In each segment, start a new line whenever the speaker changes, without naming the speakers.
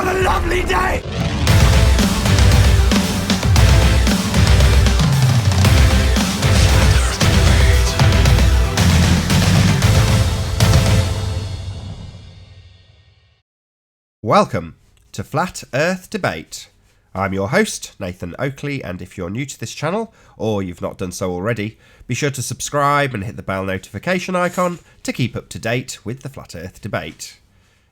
What a lovely day!
Welcome to Flat Earth Debate. I'm your host, Nathan Oakley, and if you're new to this channel, or you've not done so already, be sure to subscribe and hit the bell notification icon to keep up to date with the Flat Earth Debate.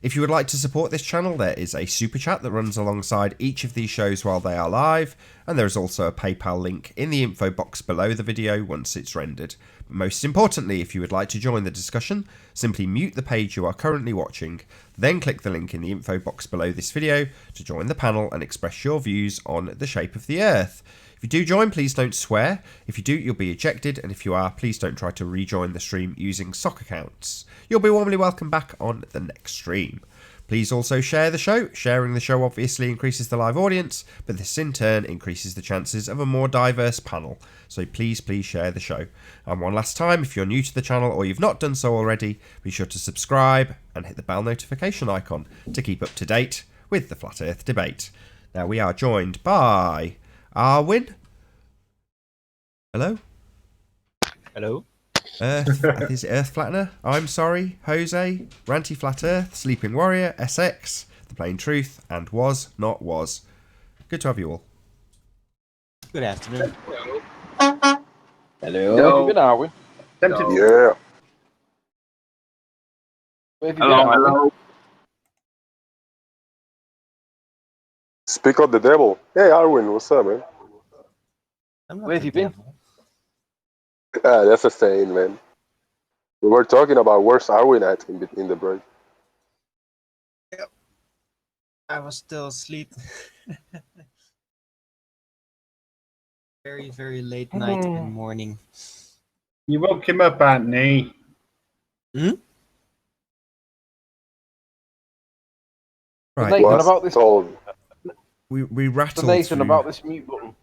If you would like to support this channel, there is a super chat that runs alongside each of these shows while they are live, and there is also a PayPal link in the info box below the video once it's rendered. But most importantly, if you would like to join the discussion, simply mute the page you are currently watching, then click the link in the info box below this video to join the panel and express your views on the shape of the Earth. If you do join, please don't swear. If you do, you'll be ejected, and if you are, please don't try to rejoin the stream using sock accounts. You'll be warmly welcome back on the next stream. Please also share the show. Sharing the show obviously increases the live audience, but this in turn increases the chances of a more diverse panel. So please share the show. And one last time, if you're new to the channel or you've not done so already, be sure to subscribe and hit the bell notification icon to keep up to date with the Flat Earth Debate. Now we are joined by Arwin. Hello.
Hello.
Is it Earth Flattener? I'm sorry. Jose, Ranty Flat Earth, Sleeping Warrior, SX, The Plain Truth, and Was Not Was. Good to have you all.
Good afternoon.
Hello.
Where have you been, Arwin?
Yeah.
Where have you been, Arwin?
Speak of the devil. Hey, Arwin, what's up, man?
Where have you been?
Ah, that's a saying, man. We were talking about where's Arwin at in the break.
I was still asleep. Very late night and morning.
You woke him up, Anthony.
Right.
Nathan,
What's
about this.
told?
We rattled
Nathan,
through.
about this mute button.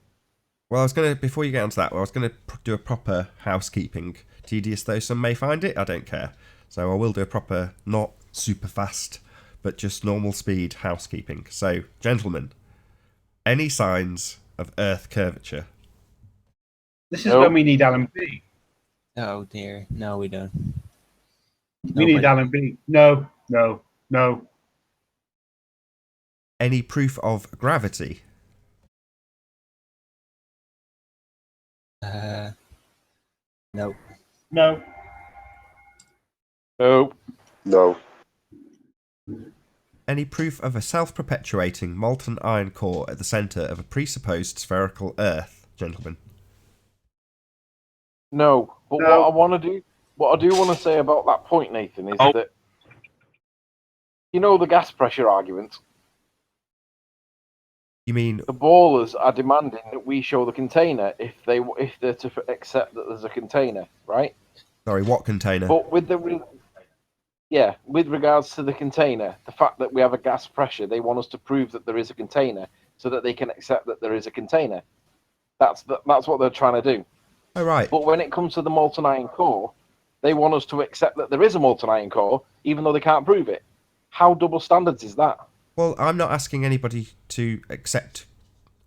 Well, I was going to, before you get onto that, I was going to do a proper housekeeping. Tedious though some may find it, I don't care. So I will do a proper, not super fast, but just normal speed housekeeping. So, gentlemen, any signs of Earth curvature?
This is when we need Alan B.
Oh dear. No, we don't.
We need Alan B. No.
Any proof of gravity?
No.
No.
No.
No.
Any proof of a self-perpetuating molten iron core at the centre of a presupposed spherical Earth, gentlemen?
No. But
No.
what I do want to say about that point, Nathan, is that you know the gas pressure argument.
You mean
The ballers are demanding that we show the container if they're to accept that there's a container, right?
sorry, what container?
But with regards to the container, the fact that we have a gas pressure, they want us to prove that there is a container so that they can accept that there is a container. That's what they're trying to do.
Oh right.
But when it comes to the molten iron core, they want us to accept that there is a molten iron core, even though they can't prove it. How double standards is that?
Well, I'm not asking anybody to accept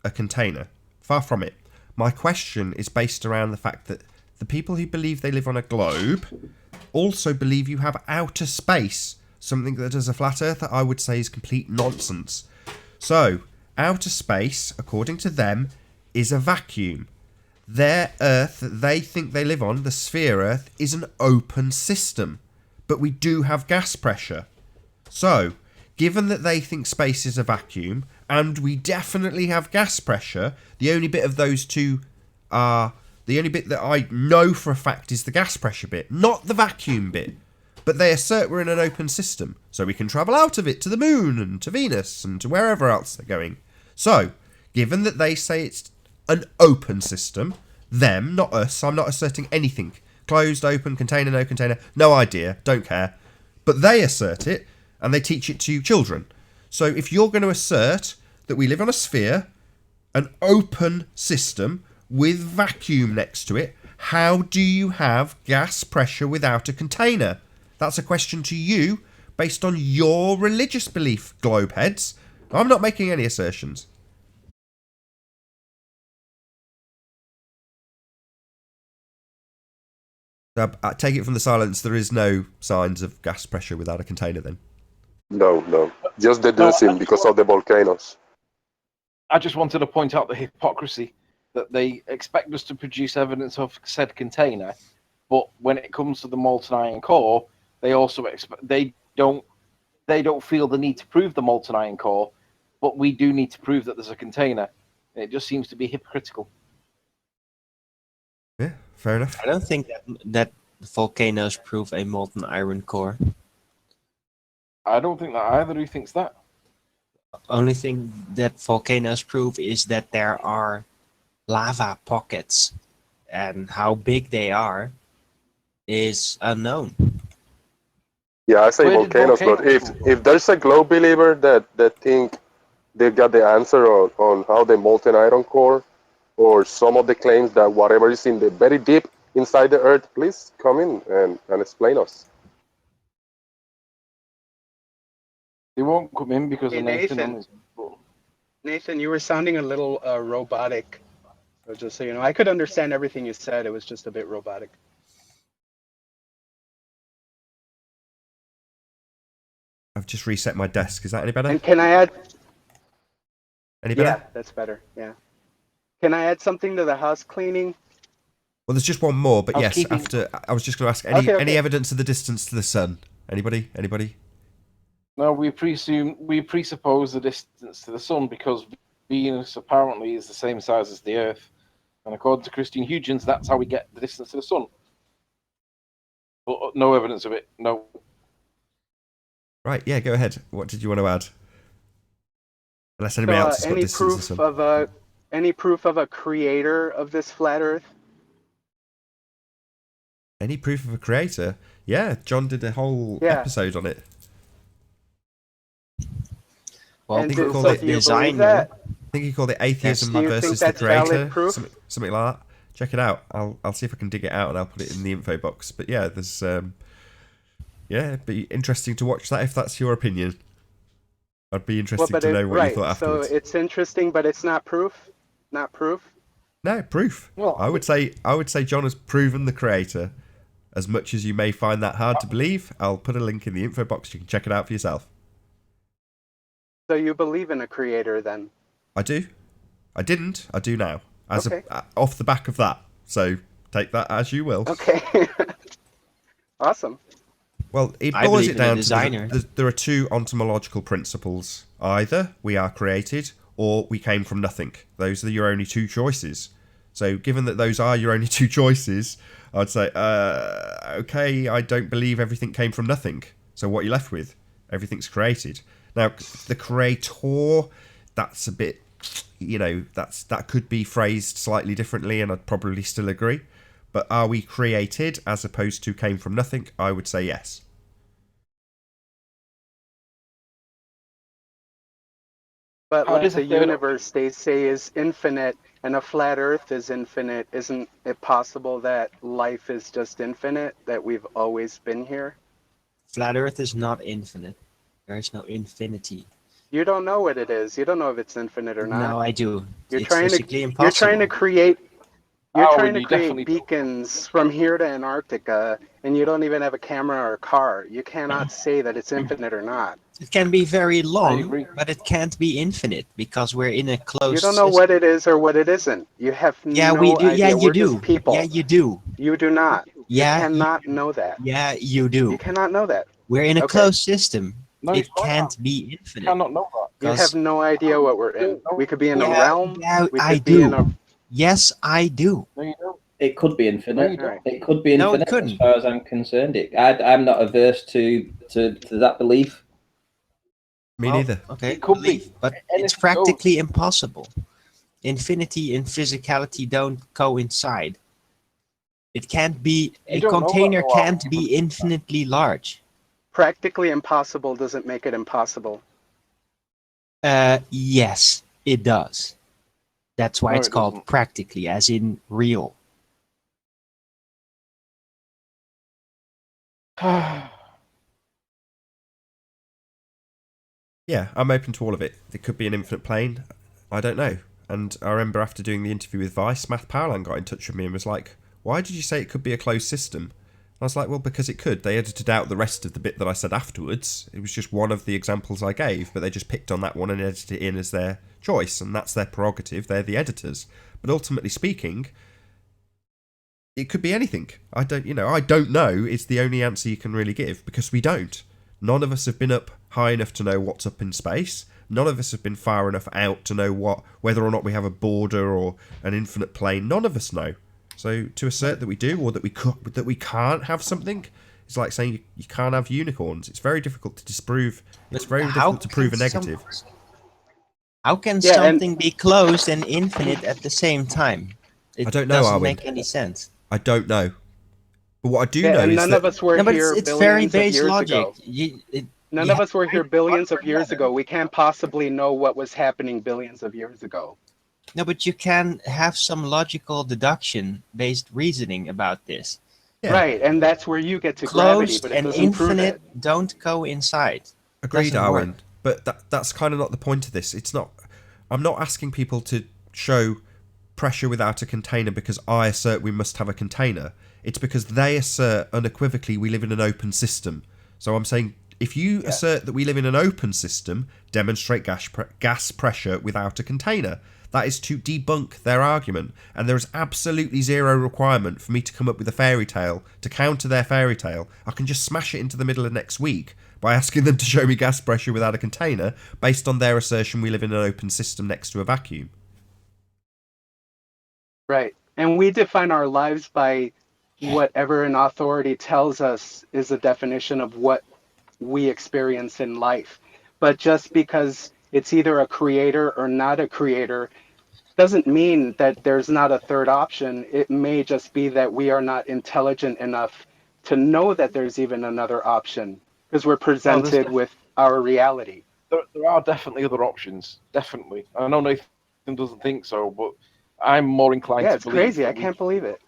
a container. Far from it. My question is based around the fact that the people who believe they live on a globe also believe you have outer space, something that as a flat earther I would say is complete nonsense. So, outer space, according to them, is a vacuum. Their Earth that they think they live on, the sphere Earth, is an open system. But we do have gas pressure. So, given that they think space is a vacuum, and we definitely have gas pressure, the only bit of those two are... The only bit that I know for a fact is the gas pressure bit, not the vacuum bit. But they assert we're in an open system, so we can travel out of it to the moon and to Venus and to wherever else they're going. So, given that they say it's an open system, them, not us, I'm not asserting anything. Closed, open, container, no idea, don't care. But they assert it, and they teach it to children. So if you're going to assert that we live on a sphere, an open system with vacuum next to it, how do you have gas pressure without a container? That's a question to you based on your religious belief, globeheads. I'm not making any assertions. I take it from the silence there is no signs of gas pressure without a container then?
No. Just deducing because of the volcanoes.
I just wanted to point out the hypocrisy that they expect us to produce evidence of said container, but when it comes to the molten iron core, they also they don't feel the need to prove the molten iron core, but we do need to prove that there's a container. It just seems to be hypocritical.
Yeah, fair enough.
I don't think that volcanoes prove a molten iron core.
I don't think that either. Who thinks that?
Only thing that volcanoes prove is that there are lava pockets, and how big they are is unknown.
Yeah, I say
Where did
volcanoes, but
volcanoes come
if there's a globe believer that think they got the answer on how the molten iron core or some of the claims that whatever is in the very deep inside the earth, please come in and explain us.
They won't come in because
Hey,
of Nathan.
Nathan. Nathan, you were sounding a little robotic. So just so you know, I could understand everything you said. It was just a bit robotic.
I've just reset my desk. Is that any better?
And can I add?
Any better?
Yeah, that's better. Yeah. Can I add something to the house cleaning?
Well, there's just one more, but yes,
Housekeeping.
after I was just going to ask any
Okay.
evidence of the distance to the sun. Anybody?
No, we presuppose the distance to the sun because Venus apparently is the same size as the Earth, and according to Christian Huygens, that's how we get the distance to the sun. But no evidence of it. No.
Right, yeah, go ahead. What did you want to add? Unless anybody else has got
Any
distance to the sun.
any proof of a creator of this flat Earth?
Any proof of a creator? Yeah, John did a whole episode on it.
Well,
And
proof
so
of
do you believe
designer.
that?
I think he called it Atheism
Do you think
versus the
that's valid
creator.
proof?
Something like that. Check it out. I'll see if I can dig it out and I'll put it in the info box. But yeah, there's it'd be interesting to watch that if that's your opinion. I'd be interested to know what you thought afterwards.
So it's interesting, but it's not proof. Not proof.
No, proof.
Well,
I would say John has proven the creator. As much as you may find that hard to believe, I'll put a link in the info box. You can check it out for yourself.
So you believe in a creator then?
I do. I didn't. I do now.
Okay.
Off the back of that. So take that as you will.
Okay. Awesome.
Well, it
I
boils
believe
it
in a
down
designer.
to there are two ontological principles. Either we are created or we came from nothing. Those are your only two choices. So given that those are your only two choices, I'd say, okay, I don't believe everything came from nothing. So what are you left with? Everything's created. Now, the creator, that's a bit, that could be phrased slightly differently, and I'd probably still agree. But are we created as opposed to came from nothing? I would say yes.
But
How
like
does
the
a third-
universe, they say, is infinite, and a flat Earth is infinite. Isn't it possible that life is just infinite, that we've always been here?
Flat Earth is not infinite. There is no infinity.
You don't know what it is. You don't know if it's infinite or not.
No, I do.
You're
It's
trying
physically
to
impossible.
you're trying to create
You definitely don't.
beacons from here to Antarctica, and you don't even have a camera or a car. You cannot say that it's infinite or not.
It can be very
I
long,
agree.
but it can't be infinite because we're in a closed
You don't know what it is or what it isn't. You have
Yeah,
no
we do.
idea.
Yeah, you
We're
do.
just people.
Yeah, you do.
You do not.
Yeah,
You cannot know that.
Yeah, you do.
You cannot know that.
We're in a
Okay.
closed system.
No,
It
you can't.
can't be
You
infinite.
cannot know that.
You have no idea what we're in. We could be in a
Yeah,
realm.
yeah,
We
I
could be in
do.
a.
Yes, I do.
No, you don't.
It could be
No, you
infinite.
don't.
Right.
It could be
No, it
infinite as
couldn't.
far as I'm concerned. I'm not averse to that belief.
Me
Well,
neither.
Okay,
It could be.
but
And
it's
if it
practically impossible. Infinity and physicality don't coincide. It can't be.
You
A
don't know that,
container
though,
can't
Alan.
be infinitely large.
Practically impossible doesn't make it impossible.
Yes, it does. That's why
No,
it's
it
called
doesn't.
practically, as in real.
Yeah, I'm open to all of it. It could be an infinite plane. I don't know. And I remember after doing the interview with Vice, Matt Powland got in touch with me and was like, "Why did you say it could be a closed system?" And I was like, "Well, because it could. They edited out the rest of the bit that I said afterwards. It was just one of the examples I gave, but they just picked on that one and edited it in as their choice, and that's their prerogative. They're the editors. But ultimately speaking, it could be anything. I don't know is the only answer you can really give, because we don't. None of us have been up high enough to know what's up in space. None of us have been far enough out to know whether or not we have a border or an infinite plane. None of us know. So to assert that we do, or that we can't have something, it's like saying you can't have unicorns. It's very difficult to disprove. It's very difficult to prove a negative.
How can
Yeah, and-
something be closed and infinite at the same time?
I don't know,
doesn't
Arwin.
make any sense.
I don't know. But what I do
Yeah,
know
and
is
none
that
of us were
No, but
here
it's very
billions of
base
years
logic.
ago. None of us were here billions of years ago. We can't possibly know what was happening billions of years ago.
No, but you can have some logical deduction-based reasoning about this.
yeah,
Right, and that's where you get to gravity,
Closed
but it
and
doesn't prove
infinite
it.
don't coincide.
agreed,
Doesn't work.
Arwin. But that's kind of not the point of this. It's not. I'm not asking people to show pressure without a container because I assert we must have a container. It's because they assert unequivocally we live in an open system. So I'm saying if you assert that we live in an open system, demonstrate gas pressure without a container. That is to debunk their argument. And there is absolutely zero requirement for me to come up with a fairy tale to counter their fairy tale. I can just smash it into the middle of next week by asking them to show me gas pressure without a container based on their assertion we live in an open system next to a vacuum.
Right. And we define our lives by whatever an authority tells us is a definition of what we experience in life. But just because it's either a creator or not a creator doesn't mean that there's not a third option. It may just be that we are not intelligent enough to know that there's even another option because we're presented with our reality.
There are definitely other options. Definitely. I know Nathan doesn't think so, but I'm more inclined
Yeah,
to
it's
believe.
crazy. I can't believe it.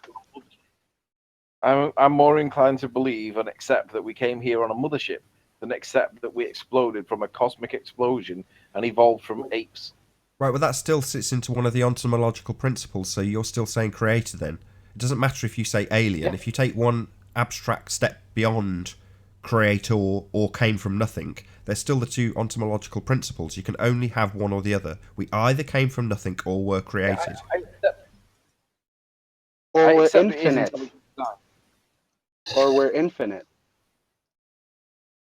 I'm more inclined to believe and accept that we came here on a mothership than accept that we exploded from a cosmic explosion and evolved from apes.
Right, well, that still sits into one of the ontological principles, so you're still saying creator then. It doesn't matter if you say alien.
Yeah.
If you take one abstract step beyond creator or came from nothing, they're still the two ontological principles. You can only have one or the other. We either came from nothing or were created.
Or we're
accept it is
infinite. Or we're infinite.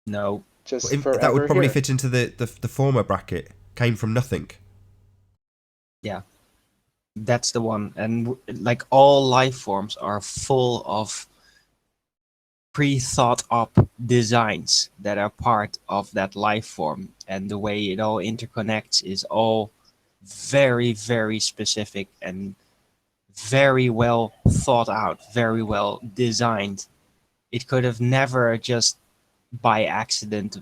No.
Just
But
forever
that would probably
here.
fit into the former bracket. Came from nothing.
Yeah. That's the one. And like all life forms are full of pre-thought up designs that are part of that life form, and the way it all interconnects is all very, very specific and very well thought out, very well designed. It could have never just by accident,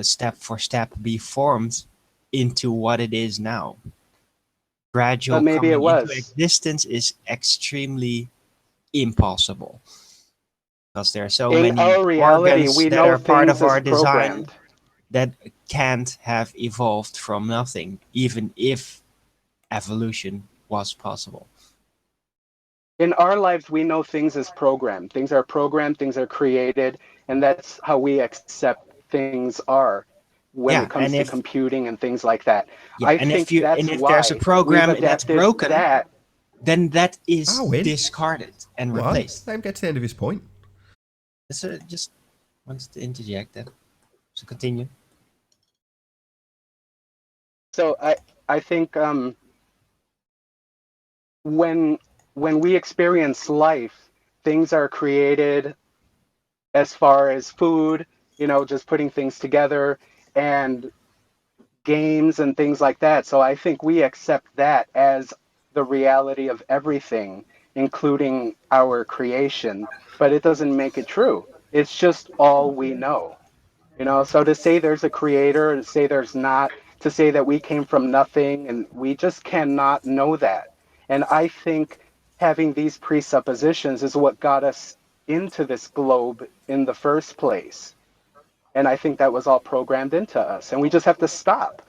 step for step, be formed into what it is now. Gradual
But maybe it
coming into
was.
existence is extremely impossible because there are so
In
many
our reality,
organs
we
that
know
are part
things
of our
as
design
programmed.
that can't have evolved from nothing, even if evolution was possible.
In our lives, we know things as programmed. Things are programmed, things are created, and that's how we accept things are when
Yeah,
it comes
and
to
if
computing and things like that.
yeah,
I
and
think that's
if there's a
why we've
program that's
adapted
broken,
that.
then that is
Win.
discarded and
Come on,
replaced.
let him get to the end of his point.
So just wants to interject that. So continue.
So I think when we experience life, things are created as far as food, just putting things together, and games and things like that. So I think we accept that as the reality of everything, including our creation, but it doesn't make it true. It's just all we know. So to say there's a creator, to say there's not, to say that we came from nothing, and we just cannot know that. And I think having these presuppositions is what got us into this globe in the first place. And I think that was all programmed into us. And we just have to stop.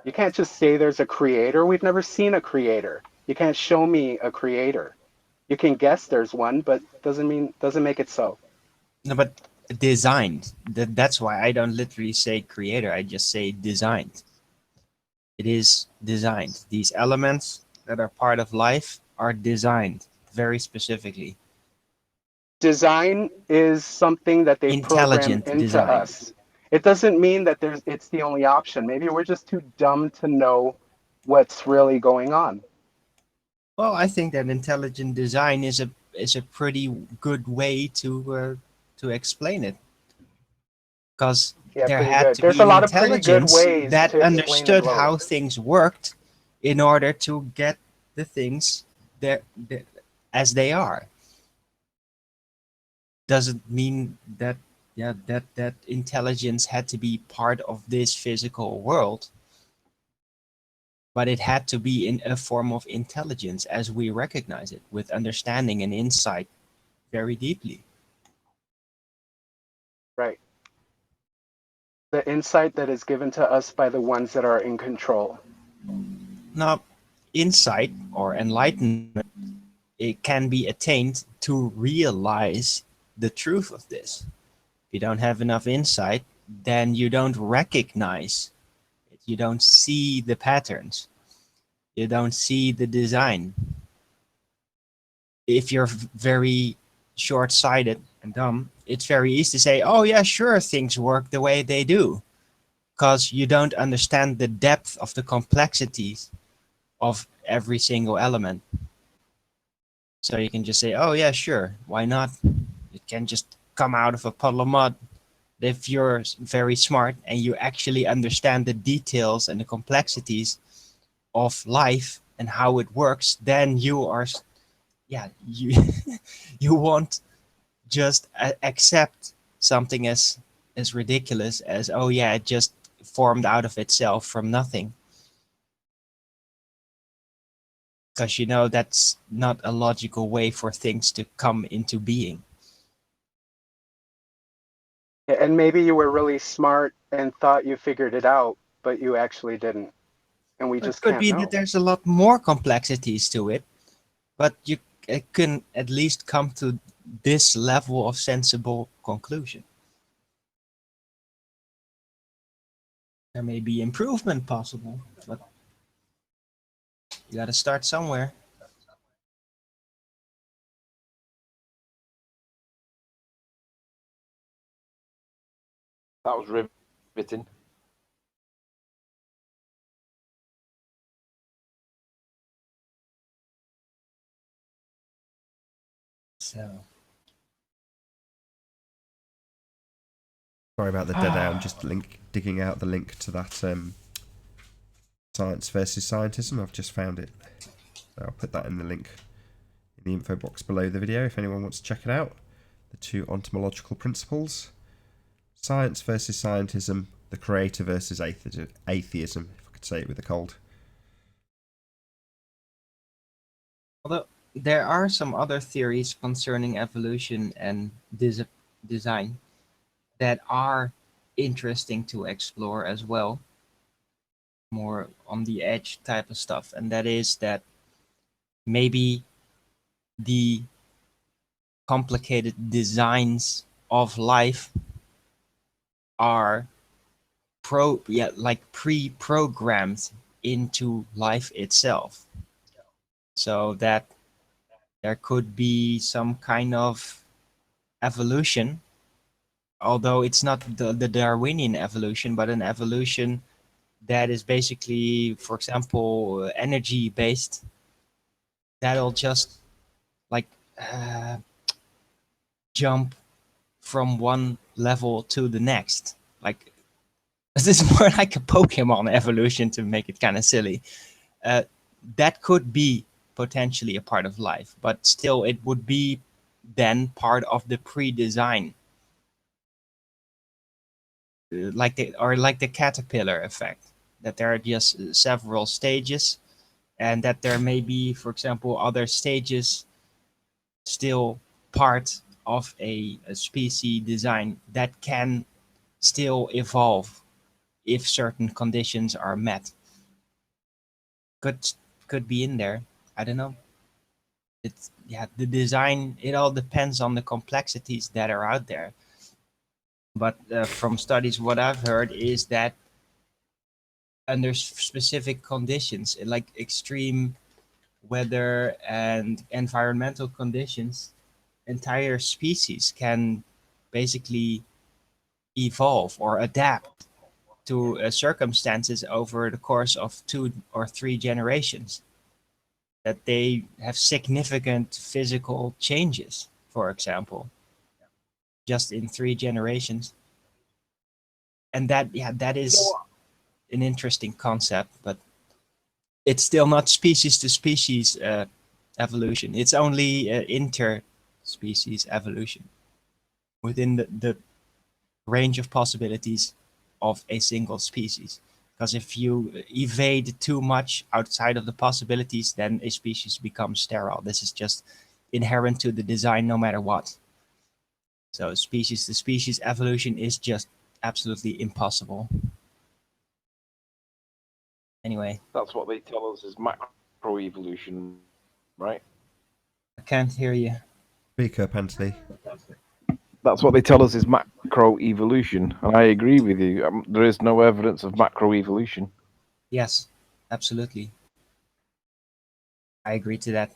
You can't just say there's a creator. We've never seen a creator. You can't show me a creator. You can guess there's one, but doesn't make it so.
No, but designed. That's why I don't literally say creator. I just say designed. It is designed. These elements that are part of life are designed very specifically.
Design is something that they've programmed
Intelligent
into
design.
us. It doesn't mean that it's the only option. Maybe we're just too dumb to know what's really going on.
Well, I think that intelligent design is a pretty good way to explain it, because
Yeah,
there
pretty
had
good.
to
There's
be
a
an
lot of pretty good
intelligence
ways
that
to explain the
understood
globe.
how things worked in order to get the things that as they are. Doesn't mean that that intelligence had to be part of this physical world, but it had to be in a form of intelligence as we recognize it, with understanding and insight very deeply.
Right. The insight that is given to us by the ones that are in control.
Now, insight or enlightenment, it can be attained to realize the truth of this. If you don't have enough insight, then you don't recognize it. You don't see the patterns. You don't see the design. If you're very short-sighted and dumb, it's very easy to say, oh yeah, sure, things work the way they do, because you don't understand the depth of the complexities of every single element. So you can just say, oh yeah, sure, why not? It can just come out of a puddle of mud. If you're very smart and you actually understand the details and the complexities of life and how it works, then you are, yeah, you you won't just accept something as ridiculous as, oh yeah, it just formed out of itself from nothing, because you know that's not a logical way for things to come into being.
And maybe you were really smart and thought you figured it out, but you actually didn't. And we
It
just
could
can't
be that
know.
there's a lot more complexities to it, but you can at least come to this level of sensible conclusion. There may be improvement possible, but you got to start somewhere.
That was riveting.
So
Sorry about the dead air. I'm just digging out the link to that science versus scientism. I've just found it. So I'll put that in the link in the info box below the video if anyone wants to check it out. The two ontological principles. Science versus scientism. The creator versus atheism, if I could say it with a cold.
although there are some other theories concerning evolution and design that are interesting to explore as well, more on the edge type of stuff, and that is that maybe the complicated designs of life are pre-programmed into life itself, so that there could be some kind of evolution, although it's not the Darwinian evolution, but an evolution that is basically, for example, energy based, that'll just like uh, jump from one level to the next. Like, this is more like a Pokemon evolution, to make it kind of silly. Uh, that could be potentially a part of life, but still it would be then part of the pre-design, like the caterpillar effect, that there are just several stages, and that there may be, for example, other stages still part of a species design that can still evolve if certain conditions are met. Could be in there. I don't know. It's yeah, the design. It all depends on the complexities that are out there. But from studies, what I've heard is that under specific conditions, like extreme weather and environmental conditions, entire species can basically evolve or adapt to circumstances over the course of 2 or 3 generations. That they have significant physical changes, for example, just in 3 generations. And that is an interesting concept, but it's still not species to species evolution. It's only interspecies evolution within the range of possibilities of a single species. Because if you evade too much outside of the possibilities, then a species becomes sterile. This is just inherent to the design no matter what. So species to species evolution is just absolutely impossible. Anyway,
That's what they tell us is macroevolution, right?
I can't hear you.
Speak up, Anthony.
That's what they tell us is macroevolution, and I agree with you. There is no evidence of macroevolution.
Yes, absolutely. I agree to that.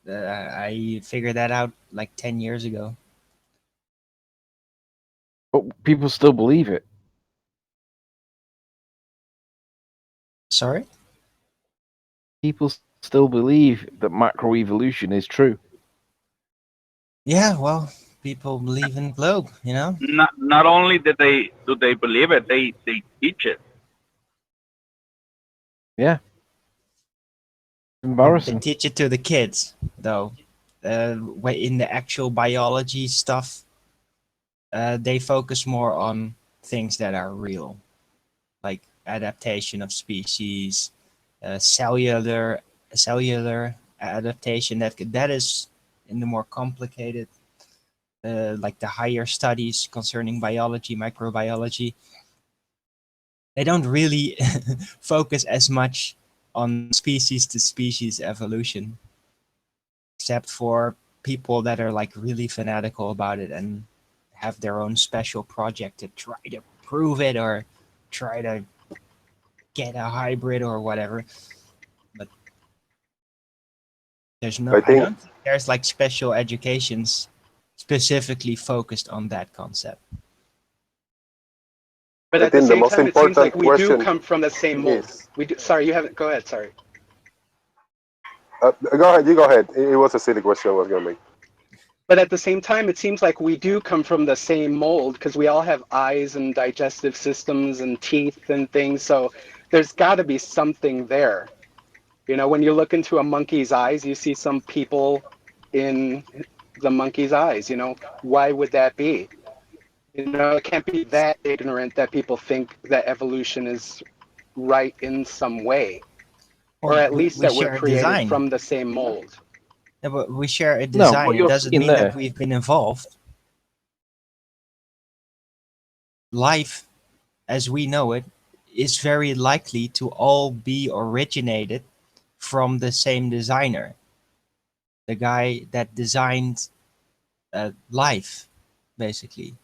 I figured that out like 10 years ago.
But people still believe it.
Sorry?
People still believe that macroevolution is true.
Yeah, well, people believe in globe, you know?
Not only do they believe it, they teach it.
Yeah.
They
Embarrassing.
teach it to the kids, though. In the actual biology stuff, they focus more on things that are real, like adaptation of species, cellular adaptation. That is in the more complicated, like the higher studies concerning biology, microbiology. They don't really focus as much on species to species evolution, except for people that are like really fanatical about it and have their own special project to try to prove it or try to get a hybrid or whatever. But there's no,
I
I
think
don't think there's like special educations specifically focused on that concept.
But
I
at the
think the
same
most
time, it seems like
important
we do
question
come from the same mold.
is.
We do. Sorry, you haven't. Go ahead. Sorry.
Go ahead. You go ahead. It was a silly question I was gonna make.
But at the same time, it seems like we do come from the same mold because we all have eyes and digestive systems and teeth and things. So there's got to be something there. You know, when you look into a monkey's eyes, you see some people in the monkey's eyes. You know, why would that be? You know, it can't be that ignorant that people think that evolution is right in some way, or
Well,
at least
we
that we're
share a
created
design.
from the same mold.
Yeah, but we share a
No,
design.
what
It
you're
doesn't
seeing
mean that
there.
we've been involved. Life, as we know it, is very likely to all be originated from the same designer, the guy that designed life, basically.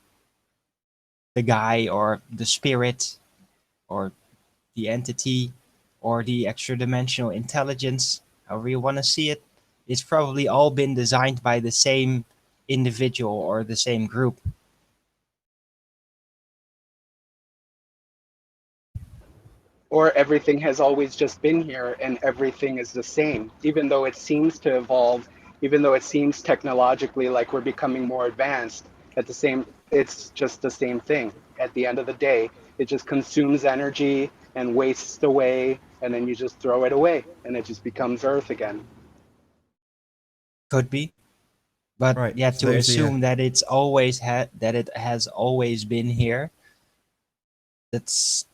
The guy or the spirit or the entity or the extra dimensional intelligence, however you want to see it, it's probably all been designed by the same individual or the same group.
Or everything has always just been here and everything is the same, even though it seems to evolve, even though it seems technologically like we're becoming more advanced. At the same, it's just the same thing. At the end of the day, it just consumes energy and wastes away, and then you just throw it away, and it just becomes Earth again.
Could be. But
Right.
yeah,
So
to
those are
assume that it's always that it has always been here, that's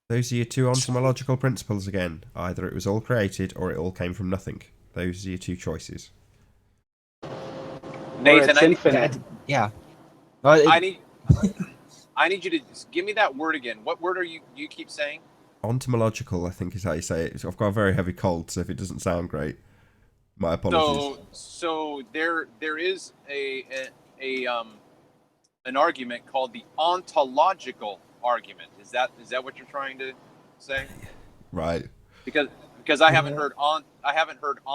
your two ontological principles again. Either it was all created or it all came from nothing. Those are your two choices.
Or
Nathan,
it's infinite.
yeah. Well,
I need
I need you to give me that word again. What word are you keep saying?
Ontological, I think is how you say it. I've got a very heavy cold, so if it doesn't sound great, my apologies.
So there is an argument called the ontological argument. Is that what you're trying to say?
Right.
Because I haven't heard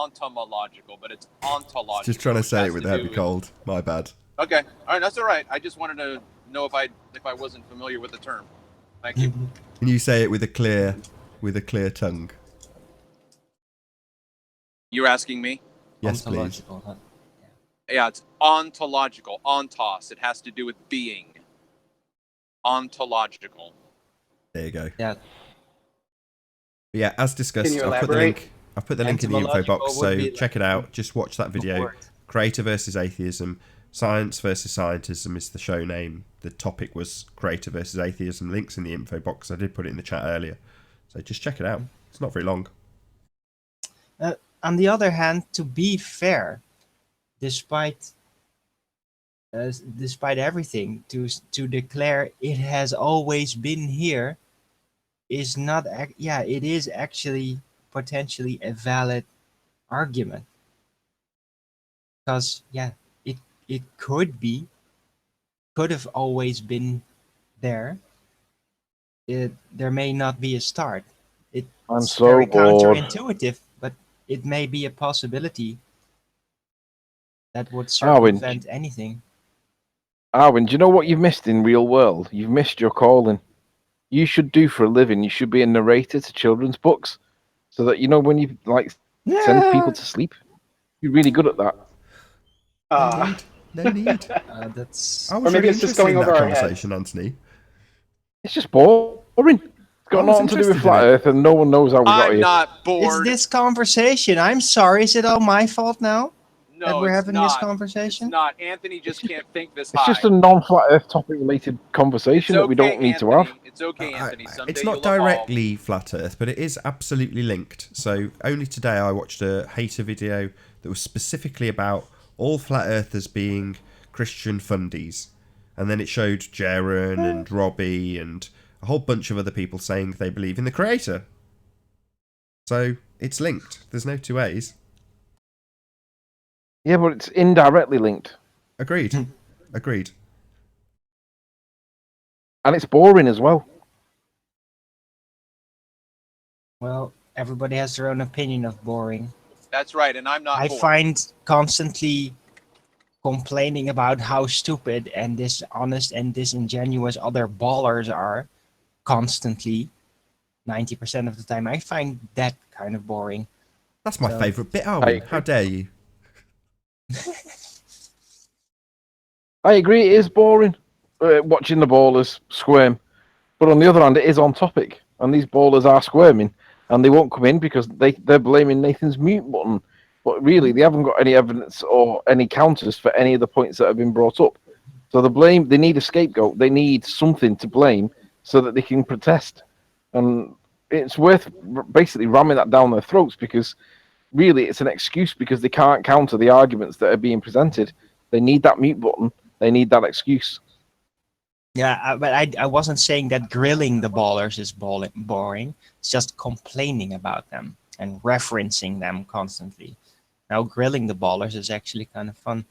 entomological, but it's ontological.
Just trying to
which
say
has
it with
to
a
do
heavy
with-
cold. My bad.
Okay, all right, that's all right. I just wanted to know if I wasn't familiar with the term. Thank you.
Can you say it with a clear tongue?
You're asking me?
Yes, please.
Ontological, huh?
Yeah, it's ontological. Ontos. It has to do with being. Ontological.
There you go.
Yeah.
But yeah, as discussed,
Can you
I've put the
elaborate?
link. I've put the link in the info box,
Etymological would
so
be
check it out. Just watch that video.
word.
Creator versus atheism. Science versus scientism is the show name. The topic was creator versus atheism. Links in the info box. I did put it in the chat earlier, so just check it out. It's not very long.
On the other hand, to be fair, despite everything, to declare it has always been here is not. It is actually potentially a valid argument, because it could have always been there. There may not be a start.
I'm
It's
so
very
bored.
counterintuitive, but it may be a possibility that would
Arwin.
circumvent anything.
Arwin, do you know what you've missed in real world? You've missed your calling. You should do for a living. You should be a narrator to children's books, so that when you send people to sleep. You're really good at that.
No need.
That's.
I
Or
was
maybe
really
it's just
interested
going
in that
over our
conversation, Anthony.
It's just boring. It's got
I was
nothing to do with
interested in
flat
it.
Earth, and no one knows how we got
I'm
here.
not
It's
bored.
this conversation. I'm sorry. Is it all my fault now that
No,
we're
it's
having
not.
this
It's
conversation?
not. Anthony just can't think this
It's
high.
just a non-flat Earth topic related
It's
conversation that we don't
okay,
need to
Anthony.
have.
It's okay, Anthony. Someday
It's not
you'll evolve.
directly flat Earth, but it is absolutely linked. So only today I watched a hater video that was specifically about all flat earthers being Christian fundies. And then it showed Jaron and Robbie and a whole bunch of other people saying they believe in the creator. So it's linked. There's no two ways.
Yeah, but it's indirectly linked.
Agreed. Agreed.
And it's boring as well.
Well, everybody has their own opinion of boring.
That's right, and I'm not
I
bored.
find constantly complaining about how stupid and dishonest and disingenuous other ballers are constantly 90% of the time. I find that kind of boring.
That's my
So-
favourite bit, Arwin. How dare you?
I agree, it is boring watching the ballers squirm. But on the other hand, it is on topic. And these ballers are squirming. And they won't come in because they're blaming Nathan's mute button. But really, they haven't got any evidence or any counters for any of the points that have been brought up. So they need a scapegoat. They need something to blame so that they can protest. And it's worth basically ramming that down their throats, because really it's an excuse, because they can't counter the arguments that are being presented. They need that mute button. They need that excuse.
Yeah, but I wasn't saying that grilling the ballers is boring. It's just complaining about them and referencing them constantly. Now, grilling the ballers is actually kind of fun.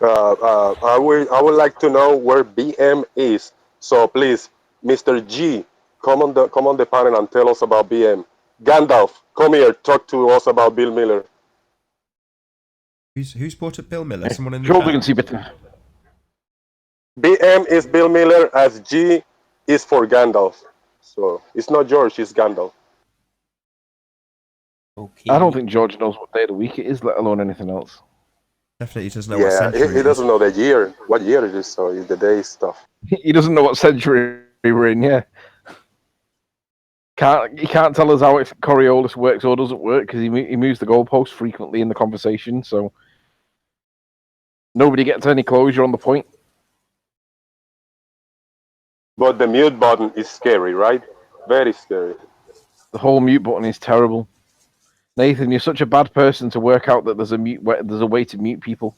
I would like to know where BM is. So please, Mr. G, come on the panel and tell us about BM. Gandalf, come here, talk to us about Bill Miller.
Who's brought up Bill Miller? Someone in the
George
chat?
can see better.
BM is Bill Miller, as G is for Gandalf. So it's not George, it's Gandalf.
Okay.
I don't think George knows what day of the week it is, let alone anything else.
Definitely doesn't know what
Yeah,
century
he
it is.
doesn't know the year, what year it is, so it's the day stuff.
He doesn't know what century we're in, yeah. He can't tell us how Coriolis works or doesn't work, because he moves the goalposts frequently in the conversation, so nobody gets any closure on the point.
But the mute button is scary, right? Very scary.
The whole mute button is terrible. Nathan, you're such a bad person to work out that there's a way to mute people.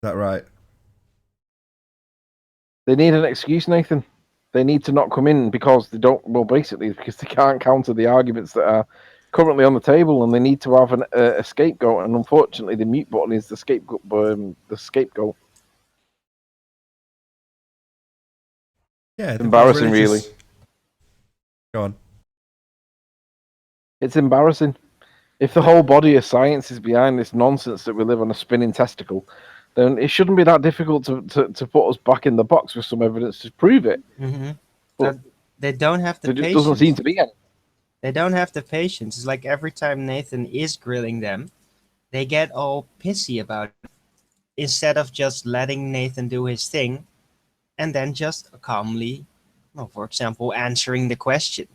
that right?
They need an excuse, Nathan. They need to not come in because they don't. Well, basically, because they can't counter the arguments that are currently on the table, and they need to have a scapegoat. And unfortunately, the mute button is the scapegoat. The scapegoat.
Yeah, they've got
Embarrassing, really.
Go on.
It's embarrassing. If the whole body of science is behind this nonsense that we live on a spinning testicle, then it shouldn't be that difficult to put us back in the box with some evidence to prove it.
Mm-hmm.
But
they don't have the
there just
patience.
doesn't seem to be any.
They don't have the patience. It's like every time Nathan is grilling them, they get all pissy about it instead of just letting Nathan do his thing and then just calmly, well, for example, answering the question.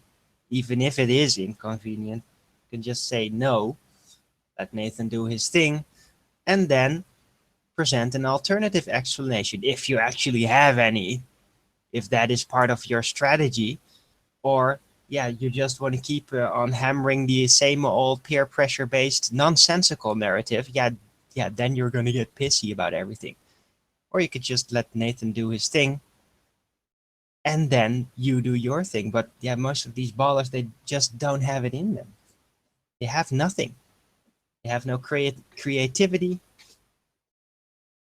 Even if it is inconvenient, you can just say no, let Nathan do his thing, and then present an alternative explanation if you actually have any, if that is part of your strategy, or yeah, you just want to keep on hammering the same old peer pressure based nonsensical narrative. Yeah, then you're going to get pissy about everything. Or you could just let Nathan do his thing and then you do your thing. But yeah, most of these ballers, they just don't have it in them. They have nothing. They have no creativity.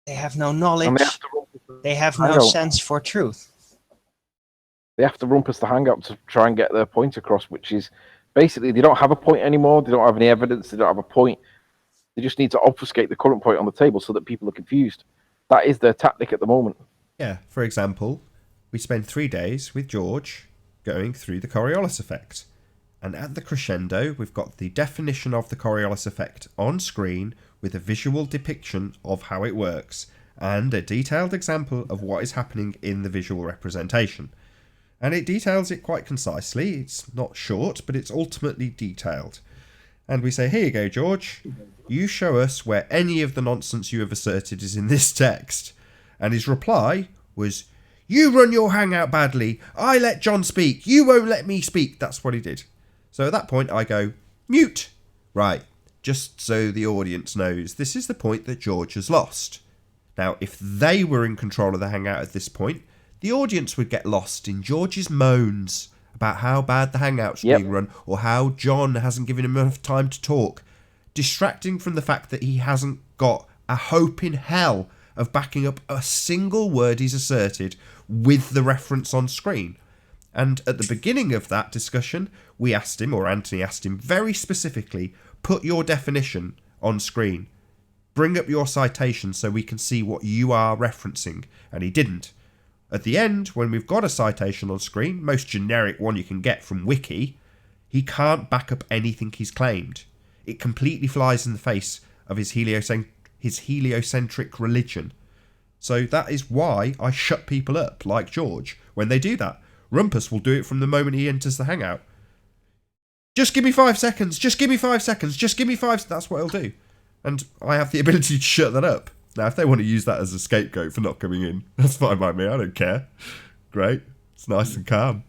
They have no
And
knowledge. They have no sense for truth.
They have to rumpus the hangout to try and get their point across, which is basically they don't have a point anymore. They don't have any evidence. They don't have a point. They just need to obfuscate the current point on the table so that people are confused. That is their tactic at the moment.
Yeah, for example, we spend 3 days with George going through the Coriolis effect. And at the crescendo, we've got the definition of the Coriolis effect on screen with a visual depiction of how it works and a detailed example of what is happening in the visual representation. And it details it quite concisely. It's not short, but it's ultimately detailed. And we say, here you go, George. You show us where any of the nonsense you have asserted is in this text. And his reply was, you run your hangout badly. I let John speak. You won't let me speak. That's what he did. So at that point, I go, mute. Right, just so the audience knows, this is the point that George has lost. Now, if they were in control of the hangout at this point, the audience would get lost in George's moans about how bad the hangout's being run or how John hasn't given him enough time to talk, distracting from the fact that he hasn't got a hope in hell of backing up a single word he's asserted with the reference on screen. And at the beginning of that discussion, we asked him, or Anthony asked him very specifically, put your definition on screen. Bring up your citation so we can see what you are referencing. And he didn't. At the end, when we've got a citation on screen, most generic one you can get from Wiki, he can't back up anything he's claimed. It completely flies in the face of his heliocentric religion. So that is why I shut people up, like George, when they do that. Rumpus will do it from the moment he enters the hangout. Just give me 5 seconds, just give me 5 seconds, just give me 5... That's what he'll do. And I have the ability to shut that up. Now, if they want to use that as a scapegoat for not coming in, that's fine by me. I don't care. Great. It's nice and calm.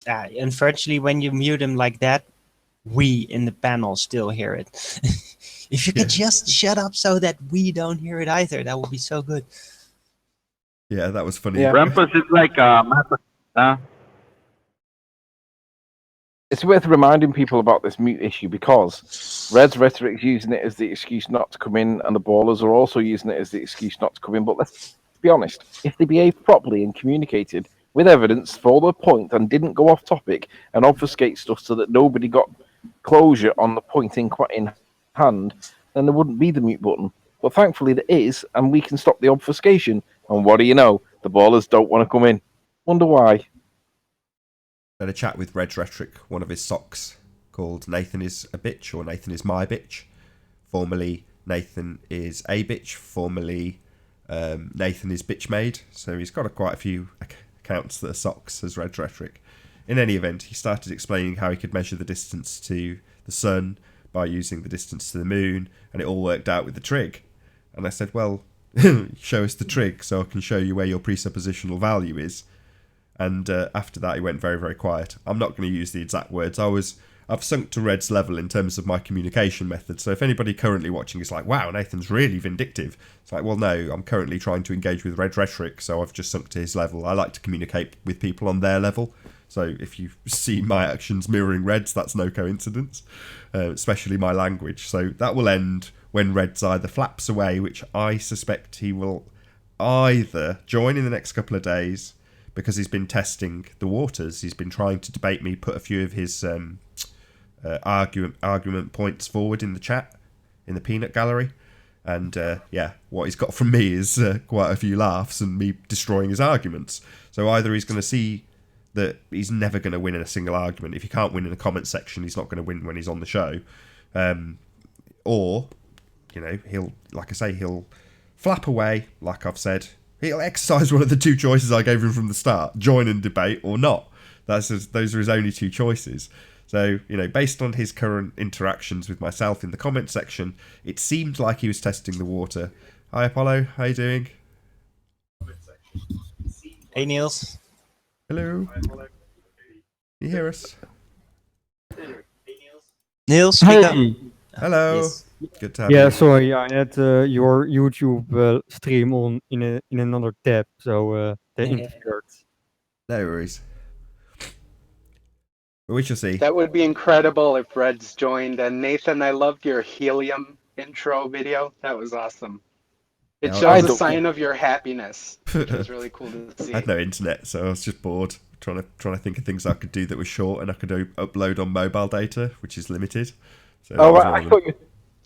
Unfortunately, when you mute him like that, we in the panel still hear it. If you could just shut up so that we don't hear it either, that would be so good.
Yeah, that was funny.
Yeah.
Rumpus is like
It's worth reminding people about this mute issue because Red's Rhetoric's using it as the excuse not to come in, and the Ballers are also using it as the excuse not to come in. But let's be honest, if they behaved properly and communicated with evidence for their point and didn't go off topic and obfuscate stuff so that nobody got closure on the point in hand, then there wouldn't be the mute button. But thankfully there is, and we can stop the obfuscation. And what do you know? The Ballers don't want to come in. Wonder why.
Had a chat with Red's Rhetoric, one of his socks, called Nathan is a bitch, or Nathan is my bitch. Formerly, Nathan is a bitch. Formerly, Nathan is bitch made. So he's got quite a few accounts that are socks as Red's Rhetoric. In any event, he started explaining how he could measure the distance to the sun by using the distance to the moon, and it all worked out with the trig. And I said, well, show us the trig so I can show you where your presuppositional value is. And after that, he went very, very quiet. I'm not going to use the exact words. I was I've sunk to Red's level in terms of my communication method. So if anybody currently watching is like, wow, Nathan's really vindictive, it's like, well, no, I'm currently trying to engage with Red's rhetoric, so I've just sunk to his level. I like to communicate with people on their level. So if you see my actions mirroring Red's, that's no coincidence, especially my language. So that will end when Red's either flaps away, which I suspect he will either join in the next couple of days, because he's been testing the waters. He's been trying to debate me, put a few of his argument points forward in the chat, in the peanut gallery. And what he's got from me is quite a few laughs and me destroying his arguments. So either he's going to see that he's never going to win in a single argument. If he can't win in the comment section, he's not going to win when he's on the show. Or, he'll flap away, like I've said. He'll exercise one of the two choices I gave him from the start: join and debate, or not. Those are his only two choices. So, based on his current interactions with myself in the comment section, it seemed like he was testing the water. Hi, Apollo. How you doing?
Hey, Niels.
Hello. Can you hear us?
Niels, speak up.
Hello.
Yes.
Good to have you.
Yeah, sorry, I had your YouTube stream on in another tab, so they interfered.
No worries. But we shall see.
That would be incredible if Red's joined. And Nathan, I loved your helium intro video. That was awesome. It
Yeah,
shows a sign of your happiness, which was really cool to see.
I had no internet, so I was just bored, trying to think of things I could do that were short and I could upload on mobile data, which is limited. So
I thought you were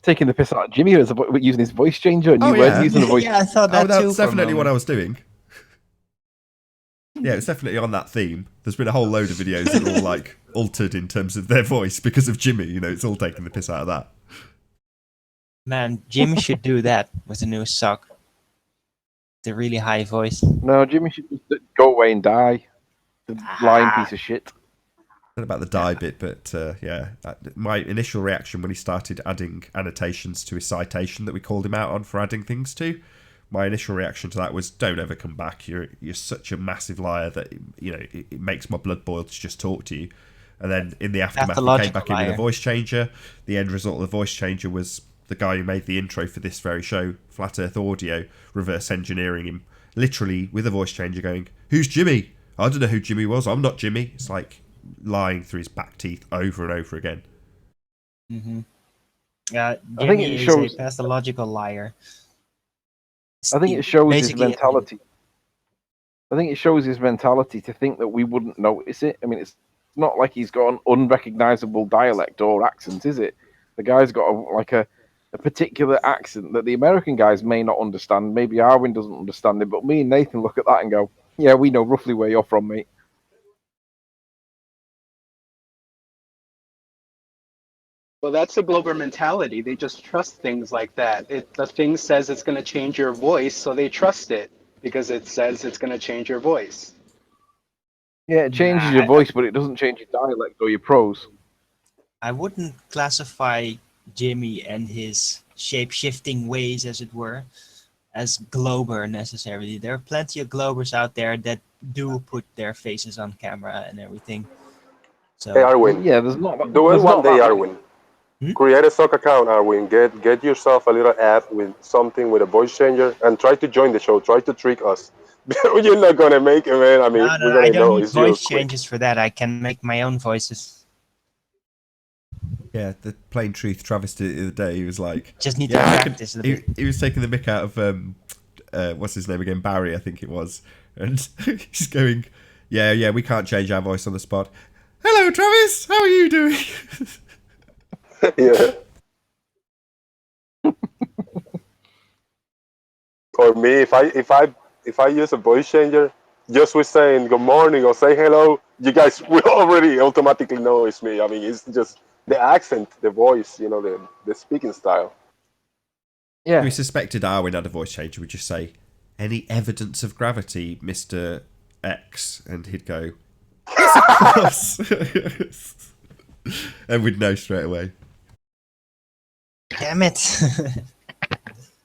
taking the piss out of Jimmy using his voice changer, and you weren't using the voice.
Yeah, I thought that too.
That's definitely what I was doing. Yeah, it's definitely on that theme. There's been a whole load of videos that are all like altered in terms of their voice because of Jimmy. It's all taking the piss out of that.
Man, Jimmy should do that with a new sock. The really high voice.
No, Jimmy should just go away and die. The lying piece of shit.
Not about the die bit, but my initial reaction when he started adding annotations to his citation that we called him out on for adding things to, my initial reaction to that was, don't ever come back. You're such a massive liar that it makes my blood boil to just talk to you. And then in the aftermath, he came back in with a voice changer. The end result of the voice changer was the guy who made the intro for this very show, Flat Earth Audio, reverse engineering him, literally with a voice changer going, "Who's Jimmy? I don't know who Jimmy was. I'm not Jimmy." It's like lying through his back teeth over and over again.
Mm-hmm. Yeah, Jimmy is a pathological liar.
I think it shows his mentality. I think it shows his mentality to think that we wouldn't notice it. I mean, it's not like he's got an unrecognizable dialect or accent, is it? The guy's got a particular accent that the American guys may not understand. Maybe Arwin doesn't understand it, but me and Nathan look at that and go, "Yeah, we know roughly where you're from, mate."
Well, that's the Glober mentality. They just trust things like that. The thing says it's going to change your voice, so they trust it because it says it's going to change your voice.
Yeah, it changes your voice, but it doesn't change your dialect or your prose.
I wouldn't classify Jimmy and his shape-shifting ways, as it were, as Glober necessarily. There are plenty of Globers out there that do put their faces on camera and everything. So,
hey, Arwin.
Yeah, there's not.
Do it one day, Arwin. Create a sock account, Arwin. Get yourself a little app with something with a voice changer and try to join the show. Try to trick us. You're not gonna make it, man. I mean,
no, I don't need voice changes for that. I can make my own voices.
Yeah, the plain truth. Travis did it the other day. He was like,
just need to practice a bit.
He was taking the mick out of what's his name again, Barry, I think it was, and he's going, yeah, we can't change our voice on the spot. Hello, Travis. How are you doing?
Yeah. Or me, if I use a voice changer, just with saying good morning or say hello, you guys will already automatically know it's me. I mean, it's just the accent, the voice, the speaking style.
Yeah.
We suspected Arwin had a voice changer. We'd just say, "Any evidence of gravity, Mr. X?" And he'd go, "Yes, of course." And we'd know straight away.
Damn it.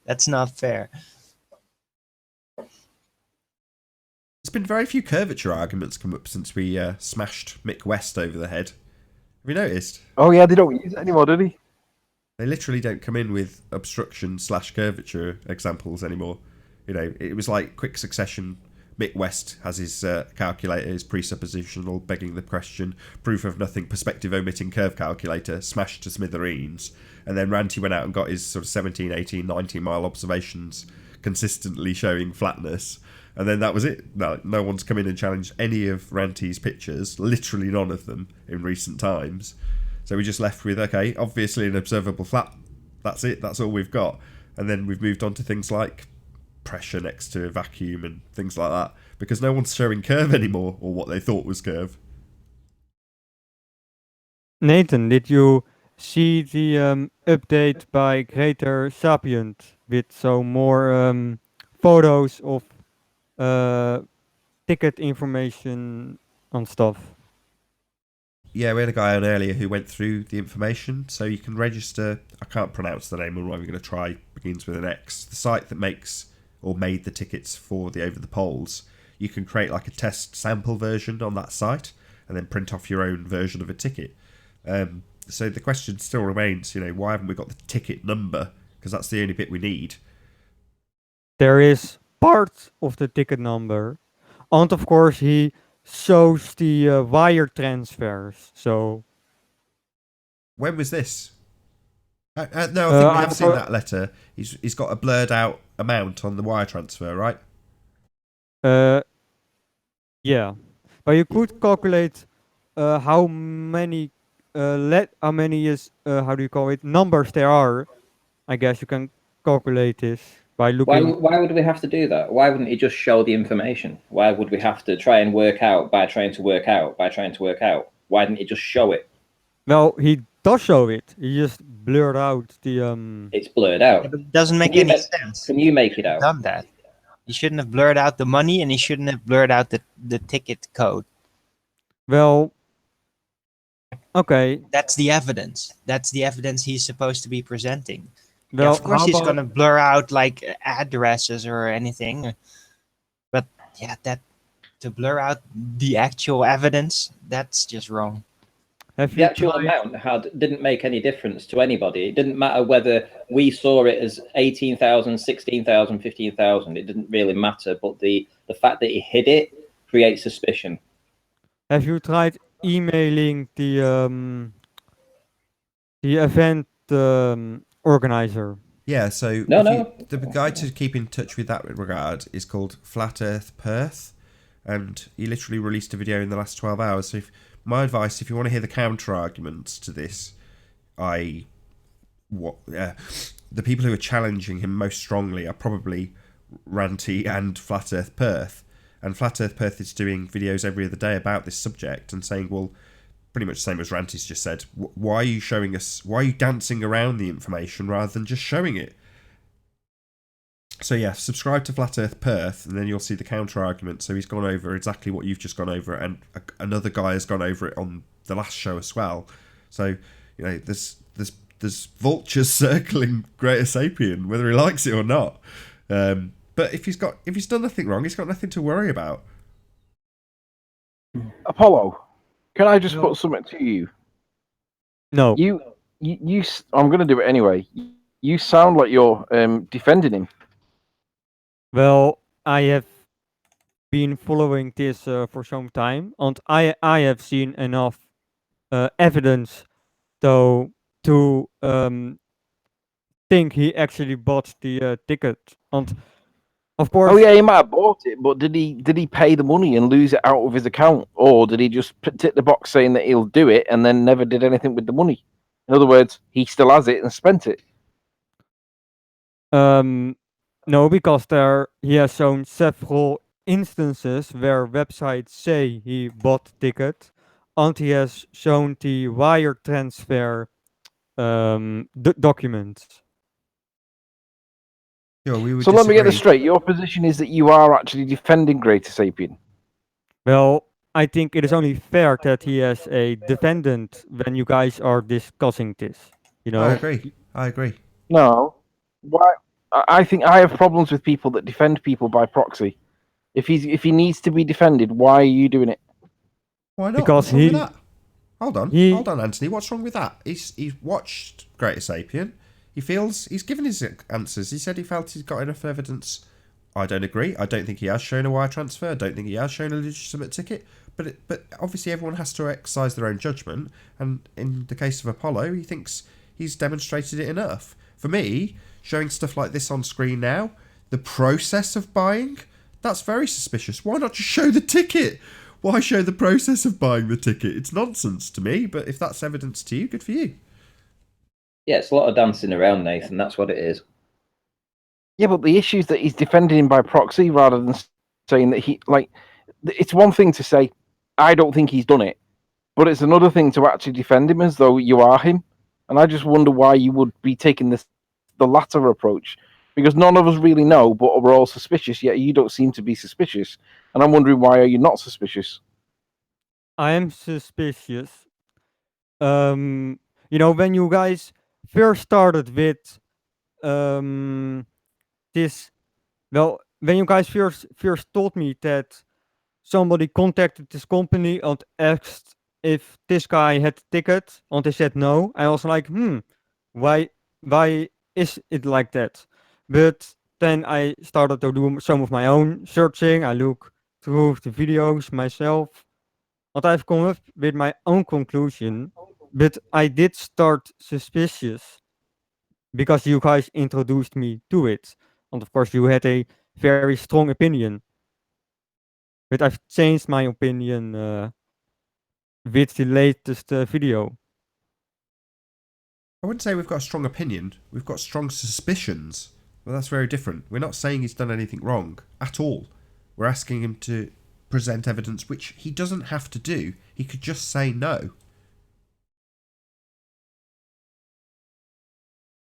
That's not fair.
There's been very few curvature arguments come up since we smashed Mick West over the head. you noticed?
Oh yeah, they don't use it anymore, do they?
They literally don't come in with obstruction/curvature examples anymore. You know, it was like quick succession. Mick West has his calculator, his presuppositional, begging the question, proof of nothing, perspective omitting curve calculator, smashed to smithereens. And then Ranty went out and got his sort of 17, 18, 19 mile observations consistently showing flatness. And then that was it. No one's come in and challenged any of Ranty's pictures, literally none of them, in recent times. So we just left with, okay, obviously an observable flat. That's it. That's all we've got. And then we've moved on to things like pressure next to a vacuum and things like that, because no one's showing curve anymore, or what they thought was curve.
Nathan, did you see the update by Greater Sapient with some more photos of ticket information and stuff?
Yeah, we had a guy on earlier who went through the information, so you can register. I can't pronounce the name, I'm not even going to try. Begins with an X. The site that makes or made the tickets for the Over the Polls. You can create like a test sample version on that site, and then print off your own version of a ticket. So the question still remains, why haven't we got the ticket number? Because that's the only bit we need.
There is part of the ticket number, and of course he shows the wire transfers. So
when was this? No, I think we have seen that letter. He's got a blurred out amount on the wire transfer, right?
Yeah, but you could calculate how many how do you call it, numbers there are. I guess you can calculate this by looking.
Why would we have to do that? Why wouldn't he just show the information? Why would we have to try and work out by trying to work out by trying to work out? Why didn't he just show it?
Well, he does show it. He just blurred out the
It's blurred out.
Yeah, but it doesn't make any sense.
Can you make it out?
Done that. He shouldn't have blurred out the money, and he shouldn't have blurred out the ticket code.
Well, okay.
That's the evidence. That's the evidence he's supposed to be presenting.
Well,
Yeah, of course
how
he's
about-
going to blur out like addresses or anything. But yeah, to blur out the actual evidence, that's just wrong.
The actual amount didn't make any difference to anybody. It didn't matter whether we saw it as 18,000, 16,000, 15,000. It didn't really matter. But the fact that he hid it creates suspicion.
Have you tried emailing the event organizer?
Yeah, so the guy to keep in touch with that regard is called Flat Earth Perth, and he literally released a video in the last 12 hours. So my advice, if you want to hear the counter arguments to this, the people who are challenging him most strongly are probably Ranty and Flat Earth Perth. And Flat Earth Perth is doing videos every other day about this subject and saying, well, pretty much the same as Ranty's just said, why are you showing us, why are you dancing around the information rather than just showing it? So yeah, subscribe to Flat Earth Perth, and then you'll see the counter argument. So he's gone over exactly what you've just gone over, and another guy has gone over it on the last show as well. So there's vultures circling Greater Sapien, whether he likes it or not. But if he's done nothing wrong, he's got nothing to worry about.
Apollo, can I just put something to you?
No.
You. I'm going to do it anyway. You sound like you're defending him.
Well, I have been following this for some time, and I have seen enough evidence to think he actually bought the ticket. And of course,
oh yeah, he might have bought it, but did he pay the money and lose it out of his account, or did he just tick the box saying that he'll do it and then never did anything with the money? In other words, he still has it and spent it.
No, because he has shown several instances where websites say he bought the ticket, and he has shown the wire transfer documents.
Sure,
so let me get this straight. Your position is that you are actually defending Greater Sapien.
Well, I think it is only fair that he has a defendant when you guys are discussing this.
I agree.
No. Why? I think I have problems with people that defend people by proxy. If he needs to be defended, why are you doing it?
Why not?
Because
What's wrong with that? Hold on,
He
Anthony. What's wrong with that? He's watched Greater Sapien. He feels he's given his answers. He said he felt he's got enough evidence. I don't agree. I don't think he has shown a wire transfer. I don't think he has shown a legitimate ticket. But obviously everyone has to exercise their own judgment. And in the case of Apollo, he thinks he's demonstrated it enough. For me, showing stuff like this on screen now, the process of buying, that's very suspicious. Why not just show the ticket? Why show the process of buying the ticket? It's nonsense to me, but if that's evidence to you, good for you.
Yeah, it's a lot of dancing around, Nathan. That's what it is.
Yeah, but the issue is that he's defending him by proxy rather than saying that he like. It's one thing to say, I don't think he's done it, but it's another thing to actually defend him as though you are him. And I just wonder why you would be taking the latter approach, because none of us really know, but we're all suspicious. Yet you don't seem to be suspicious, and I'm wondering why are you not suspicious?
I am suspicious. When you guys first started with this, well, when you guys first told me that somebody contacted this company and asked if this guy had a ticket, and they said no, I was like, why is it like that? But then I started to do some of my own searching. I look through the videos myself, and I've come up with my own conclusion. But I did start suspicious because you guys introduced me to it. And of course, you had a very strong opinion. But I've changed my opinion with the latest video.
I wouldn't say we've got a strong opinion. We've got strong suspicions. Well, that's very different. We're not saying he's done anything wrong at all. We're asking him to present evidence, which he doesn't have to do. He could just say no.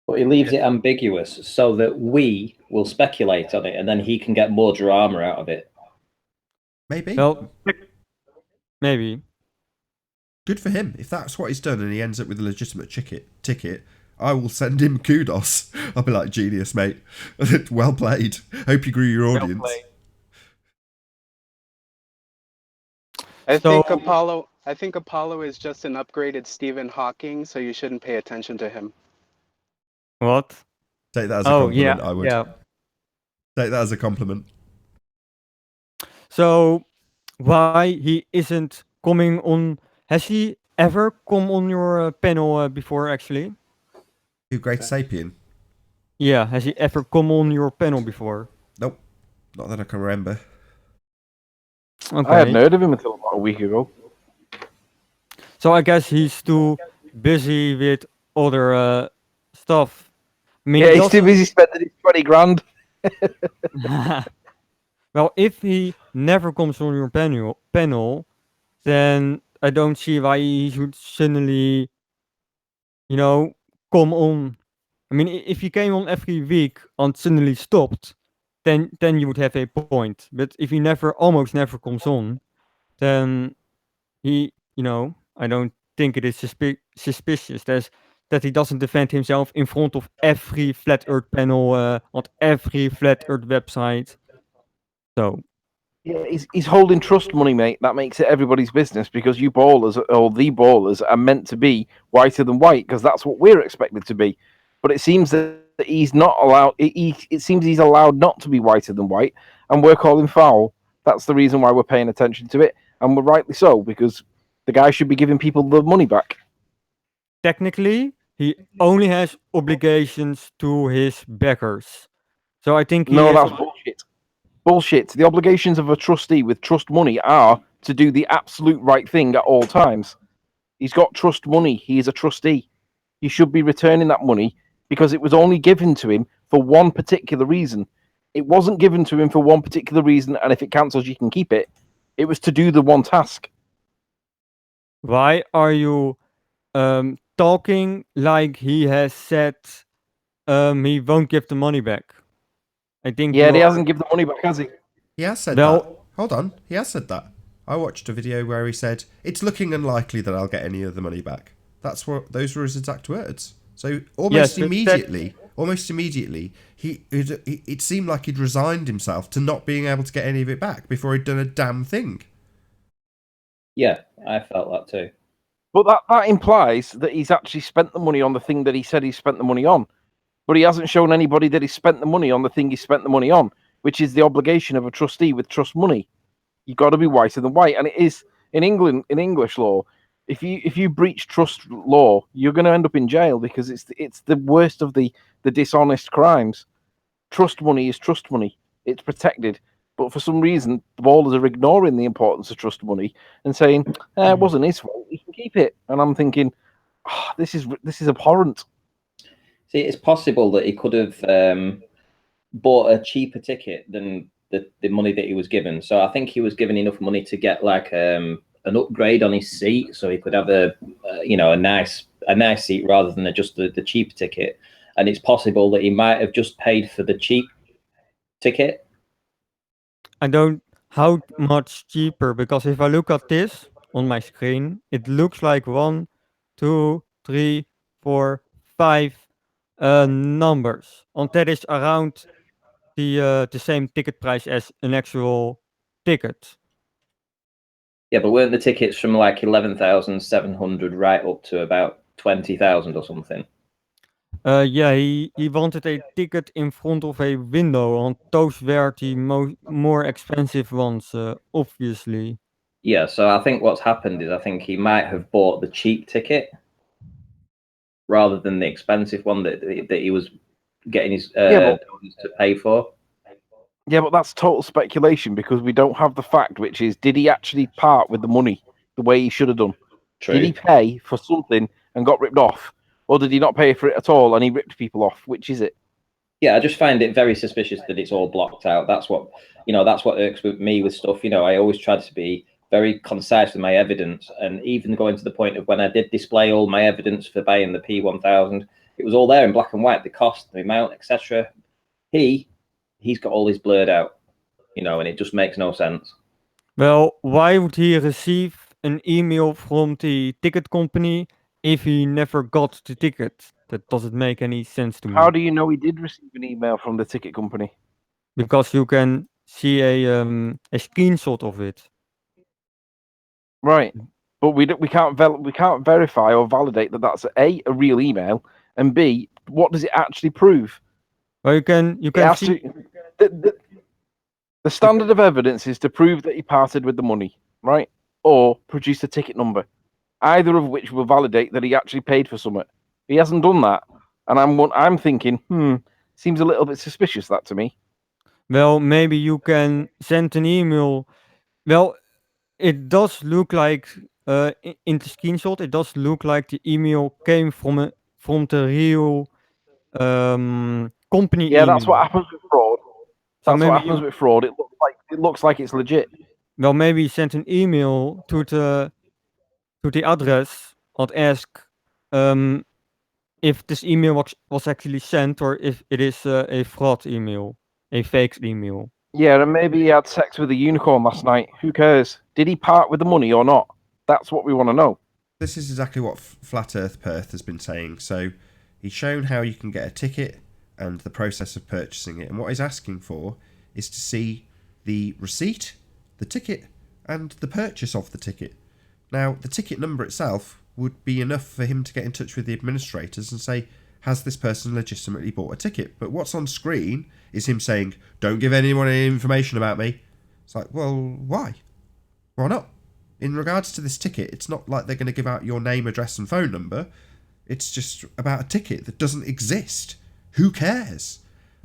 But he leaves it ambiguous so that we will speculate on it, and then he can get more drama out of it.
Maybe.
Well, maybe.
Good for him. If that's what he's done and he ends up with a legitimate ticket, I will send him kudos. I'll be like, genius, mate. Well played. Hope you grew your audience.
I think Apollo is just an upgraded Stephen Hawking, so you shouldn't pay attention to him.
What?
Take that as a compliment,
yeah,
I would.
yeah.
Take that as a compliment.
So, why he isn't coming on? Has he ever come on your panel before, actually?
Who, Great Sapien?
Yeah, has he ever come on your panel before?
Nope. Not that I can remember.
Okay.
I hadn't heard of him until about a week ago.
So I guess he's too busy with other stuff. I mean,
Yeah, he's too busy spending his 20 grand.
Well, if he never comes on your panel, then I don't see why he should suddenly, come on. I mean, if he came on every week and suddenly stopped, then you would have a point. But if he almost never comes on, then he, I don't think it is suspicious that he doesn't defend himself in front of every flat Earth panel on every flat Earth website. So.
Yeah, he's holding trust money, mate. That makes it everybody's business because you ballers, or the ballers, are meant to be whiter than white because that's what we're expected to be. But it seems that he's not allowed. It seems he's allowed not to be whiter than white, and we're calling foul. That's the reason why we're paying attention to it, and we're rightly so because the guy should be giving people the money back.
Technically, he only has obligations to his backers. So I think
that's bullshit. Bullshit. The obligations of a trustee with trust money are to do the absolute right thing at all times. He's got trust money. He is a trustee. He should be returning that money because it was only given to him for one particular reason. It wasn't given to him for one particular reason, and if it cancels, you can keep it. It was to do the one task.
Why are you talking like he has said he won't give the money back? I think.
Yeah, he hasn't given the money back, has he?
He has said that. Hold on. He has said that. I watched a video where he said, it's looking unlikely that I'll get any of the money back. Those were his exact words. So almost immediately, it seemed like he'd resigned himself to not being able to get any of it back before he'd done a damn thing.
Yeah, I felt that too.
But that implies that he's actually spent the money on the thing that he said he spent the money on. But he hasn't shown anybody that he spent the money on the thing he spent the money on, which is the obligation of a trustee with trust money. You've got to be whiter than white. And it is in England, in English law, if you breach trust law, you're going to end up in jail because it's the worst of the dishonest crimes. Trust money is trust money. It's protected. But for some reason, the ballers are ignoring the importance of trust money and saying, it wasn't his fault, he can keep it. And I'm thinking, this is abhorrent.
See, it's possible that he could have bought a cheaper ticket than the money that he was given. So I think he was given enough money to get like an upgrade on his seat, so he could have a nice seat rather than just the cheap ticket. And it's possible that he might have just paid for the cheap ticket.
How much cheaper? Because if I look at this on my screen, it looks like 1, 2, 3, 4, 5 numbers. And that is around the same ticket price as an actual ticket.
Yeah, but weren't the tickets from like 11,700 right up to about 20,000 or something?
Yeah, he wanted a ticket in front of a window, and those were the more expensive ones, obviously.
Yeah, so I think what's happened is I think he might have bought the cheap ticket rather than the expensive one that he was getting his donors to pay for.
Yeah, but that's total speculation because we don't have the fact, which is, did he actually part with the money the way he should have done?
True.
Did he pay for something and got ripped off? Or did he not pay for it at all and he ripped people off? Which is it?
Yeah, I just find it very suspicious that it's all blocked out. That's what irks with me with stuff. I always try to be very concise with my evidence, and even going to the point of when I did display all my evidence for buying the P1000, it was all there in black and white, the cost, the amount, etc. He's got all this blurred out, and it just makes no sense.
Well, why would he receive an email from the ticket company if he never got the ticket? That doesn't make any sense to me.
How do you know he did receive an email from the ticket company?
Because you can see a screenshot of it.
Right, but we can't verify or validate that that's a real email, and B, what does it actually prove?
Well, you can see.
The standard of evidence is to prove that he parted with the money, right? Or produce a ticket number, either of which will validate that he actually paid for something. He hasn't done that, and I'm thinking, seems a little bit suspicious, that to me.
Well, maybe you can send an email. Well, it does look like in the screenshot, it does look like the email came from the real company
Yeah,
email.
that's what happens with fraud.
So
That's what happens with fraud. It looks like it's legit.
Well, maybe send an email to the address and ask if this email was actually sent or if it is a fraud email, a fake email.
Yeah, and maybe he had sex with a unicorn last night. Who cares? Did he part with the money or not? That's what we want to know.
This is exactly what Flat Earth Perth has been saying. So he's shown how you can get a ticket and the process of purchasing it. And what he's asking for is to see the receipt, the ticket, and the purchase of the ticket. Now, the ticket number itself would be enough for him to get in touch with the administrators and say, has this person legitimately bought a ticket? But what's on screen is him saying, don't give anyone any information about me. It's like, well, why? Why not? In regards to this ticket, it's not like they're going to give out your name, address, and phone number. It's just about a ticket that doesn't exist. Who cares?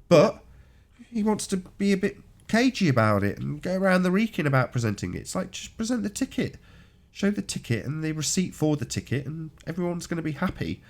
But he wants to be a bit cagey about it and go around the reeking about presenting it. It's like, just present the ticket. Show the ticket and the receipt for the ticket and everyone's going to be happy.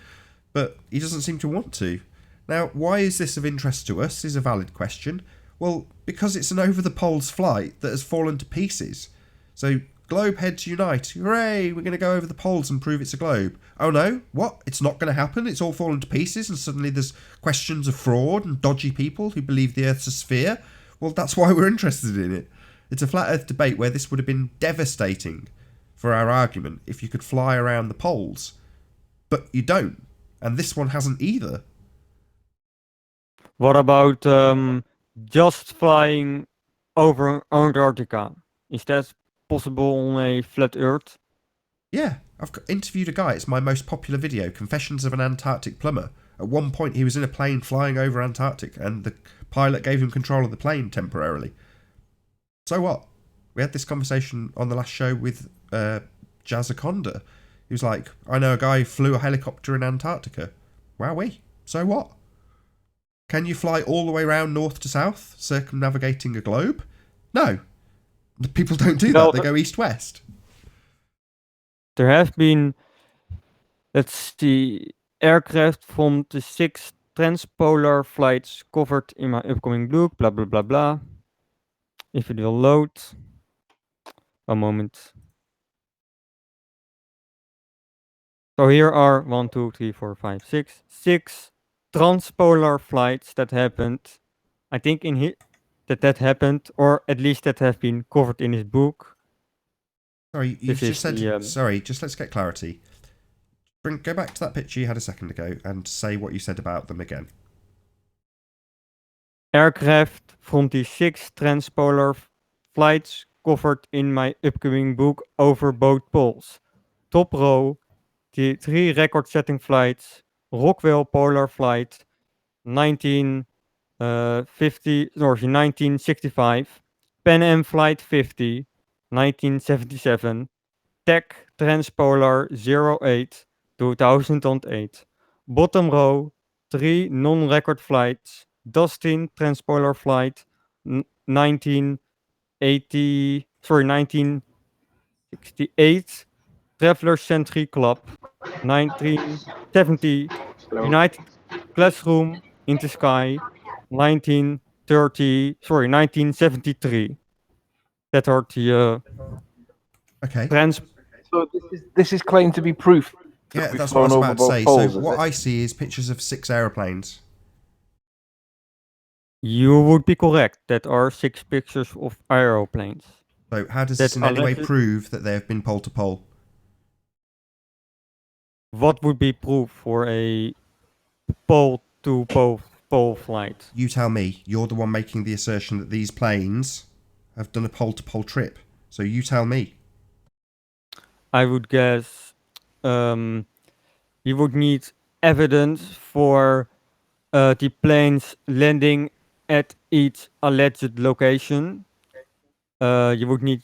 But he doesn't seem to want to. Now, why is this of interest to us is a valid question. Well, because it's an over-the-poles flight that has fallen to pieces. So, globe heads unite. Hooray, we're going to go over the poles and prove it's a globe. Oh no, what? It's not going to happen? It's all fallen to pieces and suddenly there's questions of fraud and dodgy people who believe the Earth's a sphere? Well, that's why we're interested in it. It's a flat Earth debate where this would have been devastating for our argument if you could fly around the poles. But you don't. And this one hasn't either.
What about just flying over Antarctica? Is that possible on a flat Earth?
Yeah, interviewed a guy. It's my most popular video, Confessions of an Antarctic Plumber. At one point, he was in a plane flying over Antarctic, and the pilot gave him control of the plane temporarily. So what? We had this conversation on the last show with Jazzaconda. He was like, I know a guy who flew a helicopter in Antarctica. Wowee. So what? Can you fly all the way around north to south, circumnavigating a globe? No. The people don't do that. They go east-west.
There have been, let's see, aircraft from the 6 transpolar flights covered in my upcoming book, blah, blah, blah, blah. If it will load. A moment. So here are 1, 2, 3, 4, 5, 6 transpolar flights that happened. I think in here that happened, or at least that have been covered in his book.
Sorry, you just said. Sorry, just let's get clarity. Go back to that picture you had a second ago and say what you said about them again.
Aircraft from the 6 transpolar flights covered in my upcoming book over both poles. Top row, the 3 record-setting flights, Rockwell Polar Flight, 1965, Pan Am Flight 50, 1977, Tech Transpolar 08, 2008. Bottom row, 3 non-record flights, Dustin Transpolar Flight, 1968, Traveler Century Club, 1970, United Classroom in the Sky, 1973. That are the
okay.
So this is claimed to be proof.
Yeah, that's what I was about to say. So what I see is pictures of 6 aeroplanes.
You would be correct. That are 6 pictures of aeroplanes.
So how does this in any way prove that they have been pole to pole?
What would be proof for a pole to pole flight?
You tell me. You're the one making the assertion that these planes have done a pole to pole trip. So you tell me.
I would guess you would need evidence for the planes landing at each alleged location. You would need,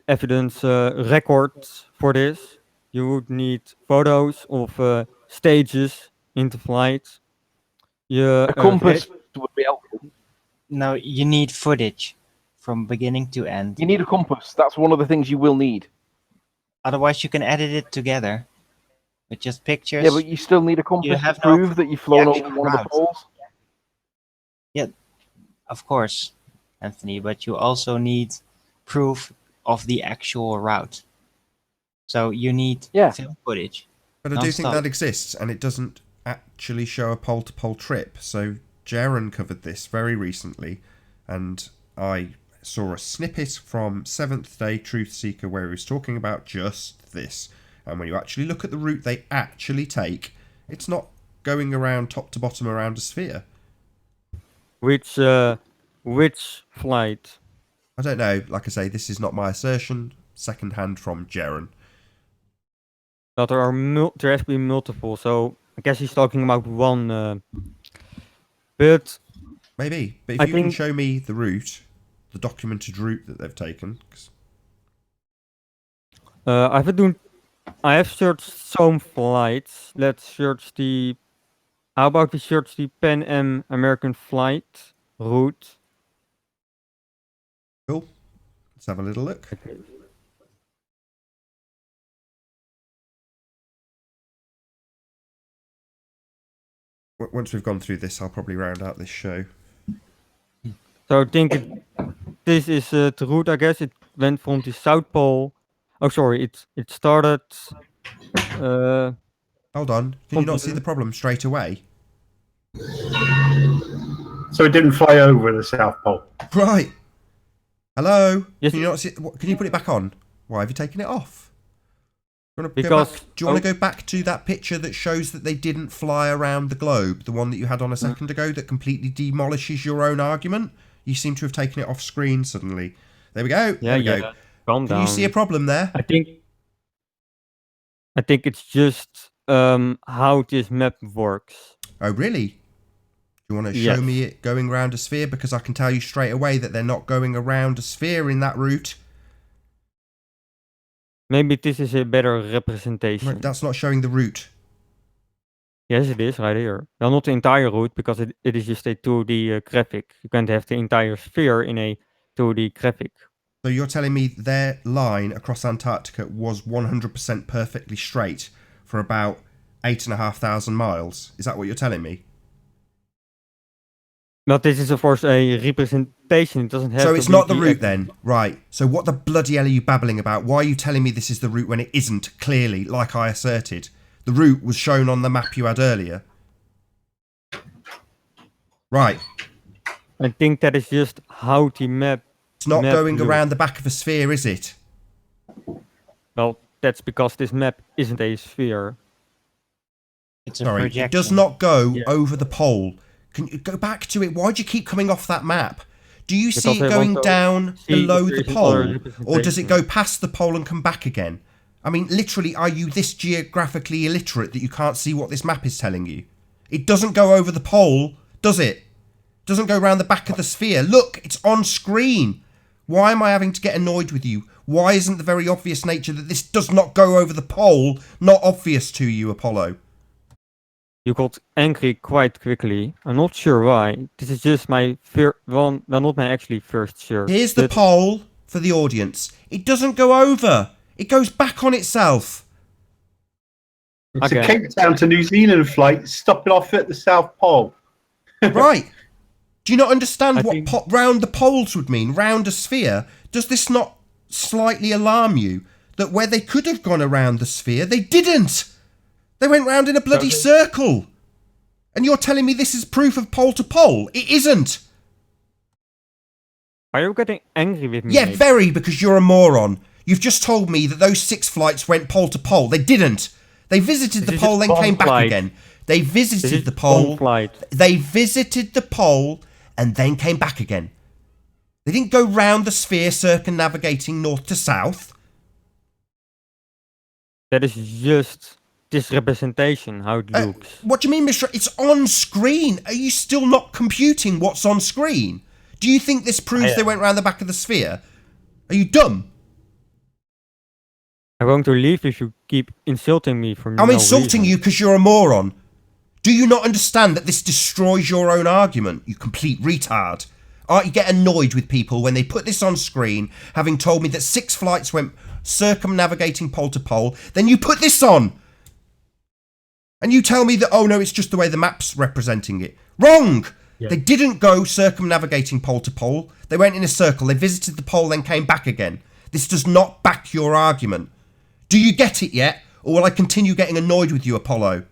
evidence records for this. You would need photos of stages in the flight.
A compass would be helpful.
No, you need footage from beginning to end.
You need a compass. That's one of the things you will need.
Otherwise, you can edit it together with just pictures.
Yeah, but you still need a compass to prove that you've flown over one of the poles.
Yeah, of course, Anthony, but you also need proof of the actual route. So you need film footage.
But I do think that exists, and it doesn't actually show a pole-to-pole trip. So Jaron covered this very recently, and I saw a snippet from Seventh Day Truth Seeker where he was talking about just this. And when you actually look at the route they actually take, it's not going around top to bottom around a sphere.
Which flight?
I don't know. Like I say, this is not my assertion. Second hand from Jaron.
But there has been multiple, so I guess he's talking about one. But
maybe. But if you can show me the route, the documented route that they've taken.
I have searched some flights. Let's search the. How about we search the Pan Am American flight route?
Cool. Let's have a little look.
Okay.
Once we've gone through this, I'll probably round out this show.
So I think this is the route, I guess. It went from the South Pole. Oh, sorry. It started.
Hold on. Can you not see the problem straight away?
So it didn't fly over the South Pole.
Right. Hello.
Yes.
Can you not see? Can you put it back on? Why have you taken it off? Do you want to go back to that picture that shows that they didn't fly around the globe, the one that you had on a second ago that completely demolishes your own argument? You seem to have taken it off screen suddenly. There we go.
Yeah,
there we go.
Calm down.
Can you see a problem there?
I think I think it's just how this map works.
Oh, really? Do you want to
Yes.
show me it going around a sphere? Because I can tell you straight away that they're not going around a sphere in that route.
Maybe this is a better representation.
That's not showing the route.
Yes, it is right here. Well, not the entire route, because it is just a 2D graphic. You can't have the entire sphere in a 2D graphic.
So you're telling me their line across Antarctica was 100% perfectly straight for about 8,500 miles? Is that what you're telling me?
But this is, of course, a representation. It doesn't have
So
to
it's
be
not the
the
route then? Right. So what the bloody hell are you babbling about? Why are you telling me this is the route when it isn't, clearly, like I asserted? The route was shown on the map you had earlier. Right.
I think that is just how the map.
It's not going
looks.
around the back of a sphere, is it?
Well, that's because this map isn't a sphere.
It's a
Sorry,
projection.
it does not go
Yeah.
over the pole. Can you go back to it? Why do you keep coming off that map? Do you see
Because
it
I
going
want to
down
see
below
if there
the
is another
pole? Or does it
representation.
go past the pole and come back again? I mean, literally, are you this geographically illiterate that you can't see what this map is telling you? It doesn't go over the pole, does it? It doesn't go around the back of the sphere. Look, it's on screen. Why am I having to get annoyed with you? Why isn't the very obvious nature that this does not go over the pole not obvious to you, Apollo?
You got angry quite quickly. I'm not sure why. This is just my well, not my actually first shirt.
Here's the
but
poll for the audience. It doesn't go over. It goes back on itself.
It's a
Okay.
Cape Town to New Zealand flight stopping off at the South Pole.
Right. Do you not understand
I
what
think-
round the poles would mean? Round a sphere? Does this not slightly alarm you that where they could have gone around the sphere, they didn't? They went round in a bloody circle. And you're telling me this is proof of pole to pole? It isn't.
Are you getting angry with me?
Yeah,
mate?
very, because you're a moron. You've just told me that those 6 flights went pole to pole. They didn't. They visited
This
the
is
pole,
just
then came
one
back
flight.
again. They
This
visited
is
the
one
pole.
flight.
They visited the pole and then came back again. They didn't go round the sphere circumnavigating north to south.
That is just this representation, how it looks.
What do you mean, Mr. It's on screen. Are you still not computing what's on screen? Do you think this proves they went round the back of the sphere? Are you dumb?
I'm going to leave if you keep insulting me for no
I'm insulting
reason.
you because you're a moron. Do you not understand that this destroys your own argument, you complete retard? You get annoyed with people when they put this on screen, having told me that 6 flights went circumnavigating pole to pole, then you put this on. And you tell me that, oh no, it's just the way the map's representing it. Wrong!
Yeah.
They didn't go circumnavigating pole to pole. They went in a circle. They visited the pole, then came back again. This does not back your argument. Do you get it yet? Or will I continue getting annoyed with you, Apollo?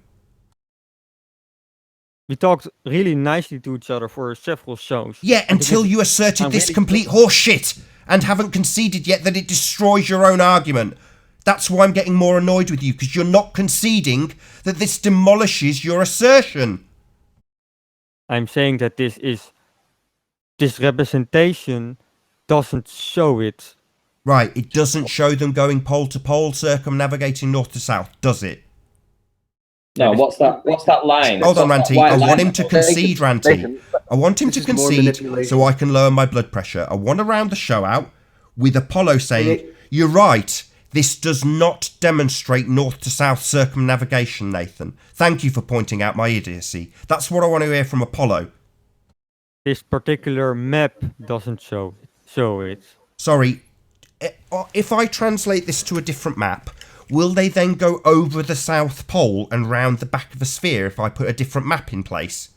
We talked really nicely to each other for several shows.
Yeah,
And
until
this is-
you asserted
I'm
this
really-
complete horse shit and haven't conceded yet that it destroys your own argument. That's why I'm getting more annoyed with you, because you're not conceding that this demolishes your assertion.
I'm saying that this representation doesn't show it.
Right, it doesn't show them going pole to pole, circumnavigating north to south, does it?
No, what's that? What's that line?
Hold on,
What's that
Ranty.
white
I
line?
want him to concede, Ranty. I want him to
This is more
concede
manipulation.
so I can lower my blood pressure. I want to round the show out with Apollo saying, you're right, this does not demonstrate north to south circumnavigation, Nathan. Thank you for pointing out my idiocy. That's what I want to hear from Apollo.
This particular map doesn't show it.
Sorry, if I translate this to a different map, will they then go over the South Pole and round the back of a sphere if I put a different map in place?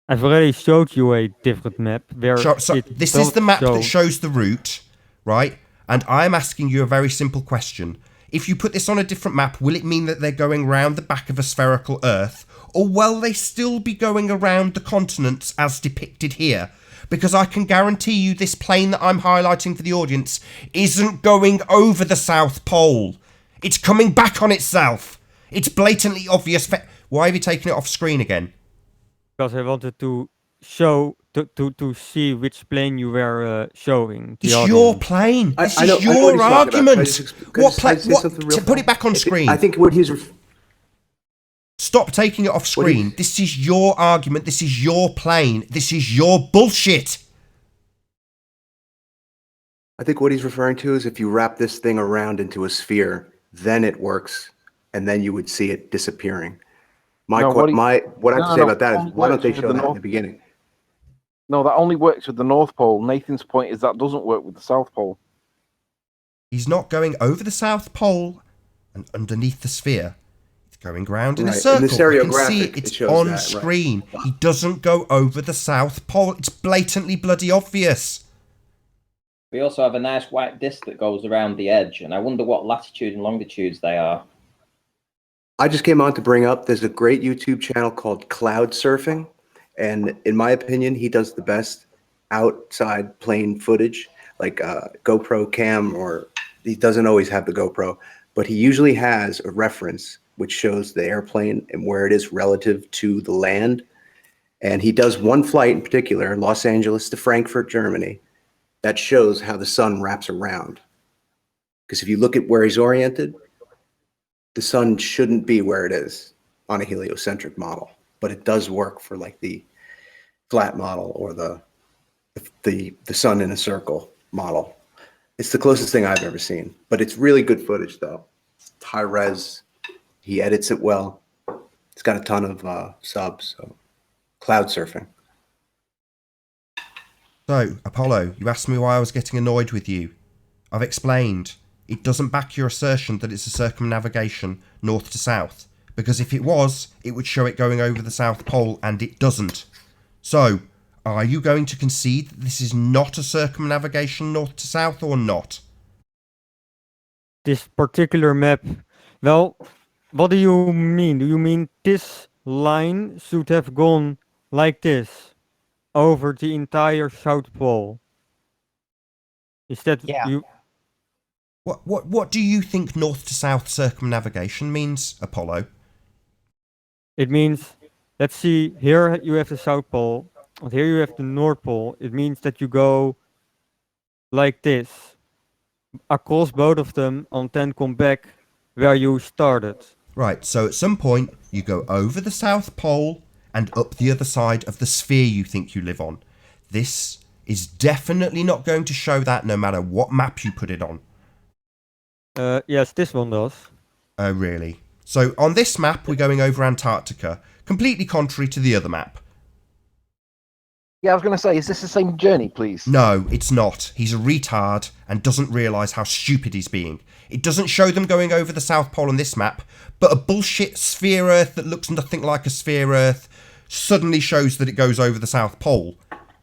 I've already showed you a different map where
This is the map that shows the route, right? And I'm asking you a very simple question. If you put this on a different map, will it mean that they're going round the back of a spherical Earth? Or will they still be going around the continents as depicted here? Because I can guarantee you this plane that I'm highlighting for the audience isn't going over the South Pole. It's coming back on itself. It's blatantly obvious. Why have you taken it off screen again?
Because I wanted to show to see which plane you were showing. The
It's your
audience.
plane. This
I know
is
what
your
he's talking about. Can I
argument.
just can I
What
just
plane?
say something real
Put it
fast?
back on screen.
I think what he's
Stop taking it off screen. This is your argument. This is your plane. This is your bullshit.
I think what he's referring to is if you wrap this thing around into a sphere, then it works, and then you would see it disappearing. What I have to say about that is, why don't they show that in the beginning?
No, that only works with the North Pole. Nathan's point is that doesn't work with the South Pole.
He's not going over the South Pole and underneath the sphere. It's going round in a
Right,
circle.
in the
You can see
stereographic,
it's
it shows
on
that, right.
screen. He doesn't go over the South Pole. It's blatantly bloody obvious.
We also have a nice white disc that goes around the edge, and I wonder what latitude and longitudes they are.
I just came on to bring up, there's a great YouTube channel called Cloud Surfing, and in my opinion, he does the best outside plane footage, like GoPro cam, or he doesn't always have the GoPro, but he usually has a reference which shows the airplane and where it is relative to the land. And he does one flight in particular, Los Angeles to Frankfurt, Germany, that shows how the sun wraps around. Because if you look at where he's oriented, the sun shouldn't be where it is on a heliocentric model, but it does work for like the flat model or the sun in a circle model. It's the closest thing I've ever seen, but it's really good footage though. It's high res. He edits it well. It's got a ton of subs. So Cloud Surfing.
So, Apollo, you asked me why I was getting annoyed with you. I've explained. It doesn't back your assertion that it's a circumnavigation north to south, because if it was, it would show it going over the South Pole, and it doesn't. So, are you going to concede that this is not a circumnavigation north to south or not?
This particular map. Well, what do you mean? Do you mean this line should have gone like this over the entire South Pole? Is that you?
What do you think north to south circumnavigation means, Apollo?
It means, let's see, here you have the South Pole, and here you have the North Pole. It means that you go like this, across both of them, and then come back where you started.
Right, so at some point, you go over the South Pole and up the other side of the sphere you think you live on. This is definitely not going to show that no matter what map you put it on.
Yes, this one does.
Oh, really? So on this map, we're going over Antarctica, completely contrary to the other map.
Yeah, I was going to say, is this the same journey, please?
No, it's not. He's a retard and doesn't realise how stupid he's being. It doesn't show them going over the South Pole on this map, but a bullshit sphere Earth that looks nothing like a sphere Earth suddenly shows that it goes over the South Pole,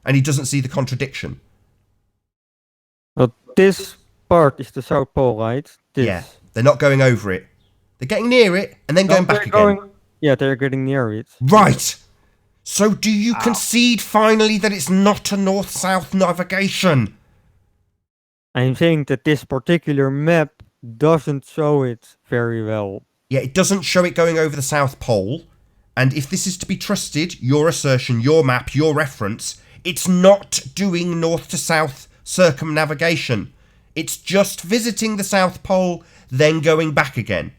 and he doesn't see the contradiction.
But this part is the South Pole, right? This.
Yeah, they're not going over it. They're getting near it and then going back again.
Yeah, they're getting near it.
Right! So do you concede finally that it's not a north-south navigation?
I'm saying that this particular map doesn't show it very well.
Yeah, it doesn't show it going over the South Pole. And if this is to be trusted, your assertion, your map, your reference, it's not doing north to south circumnavigation. It's just visiting the South Pole, then going back again.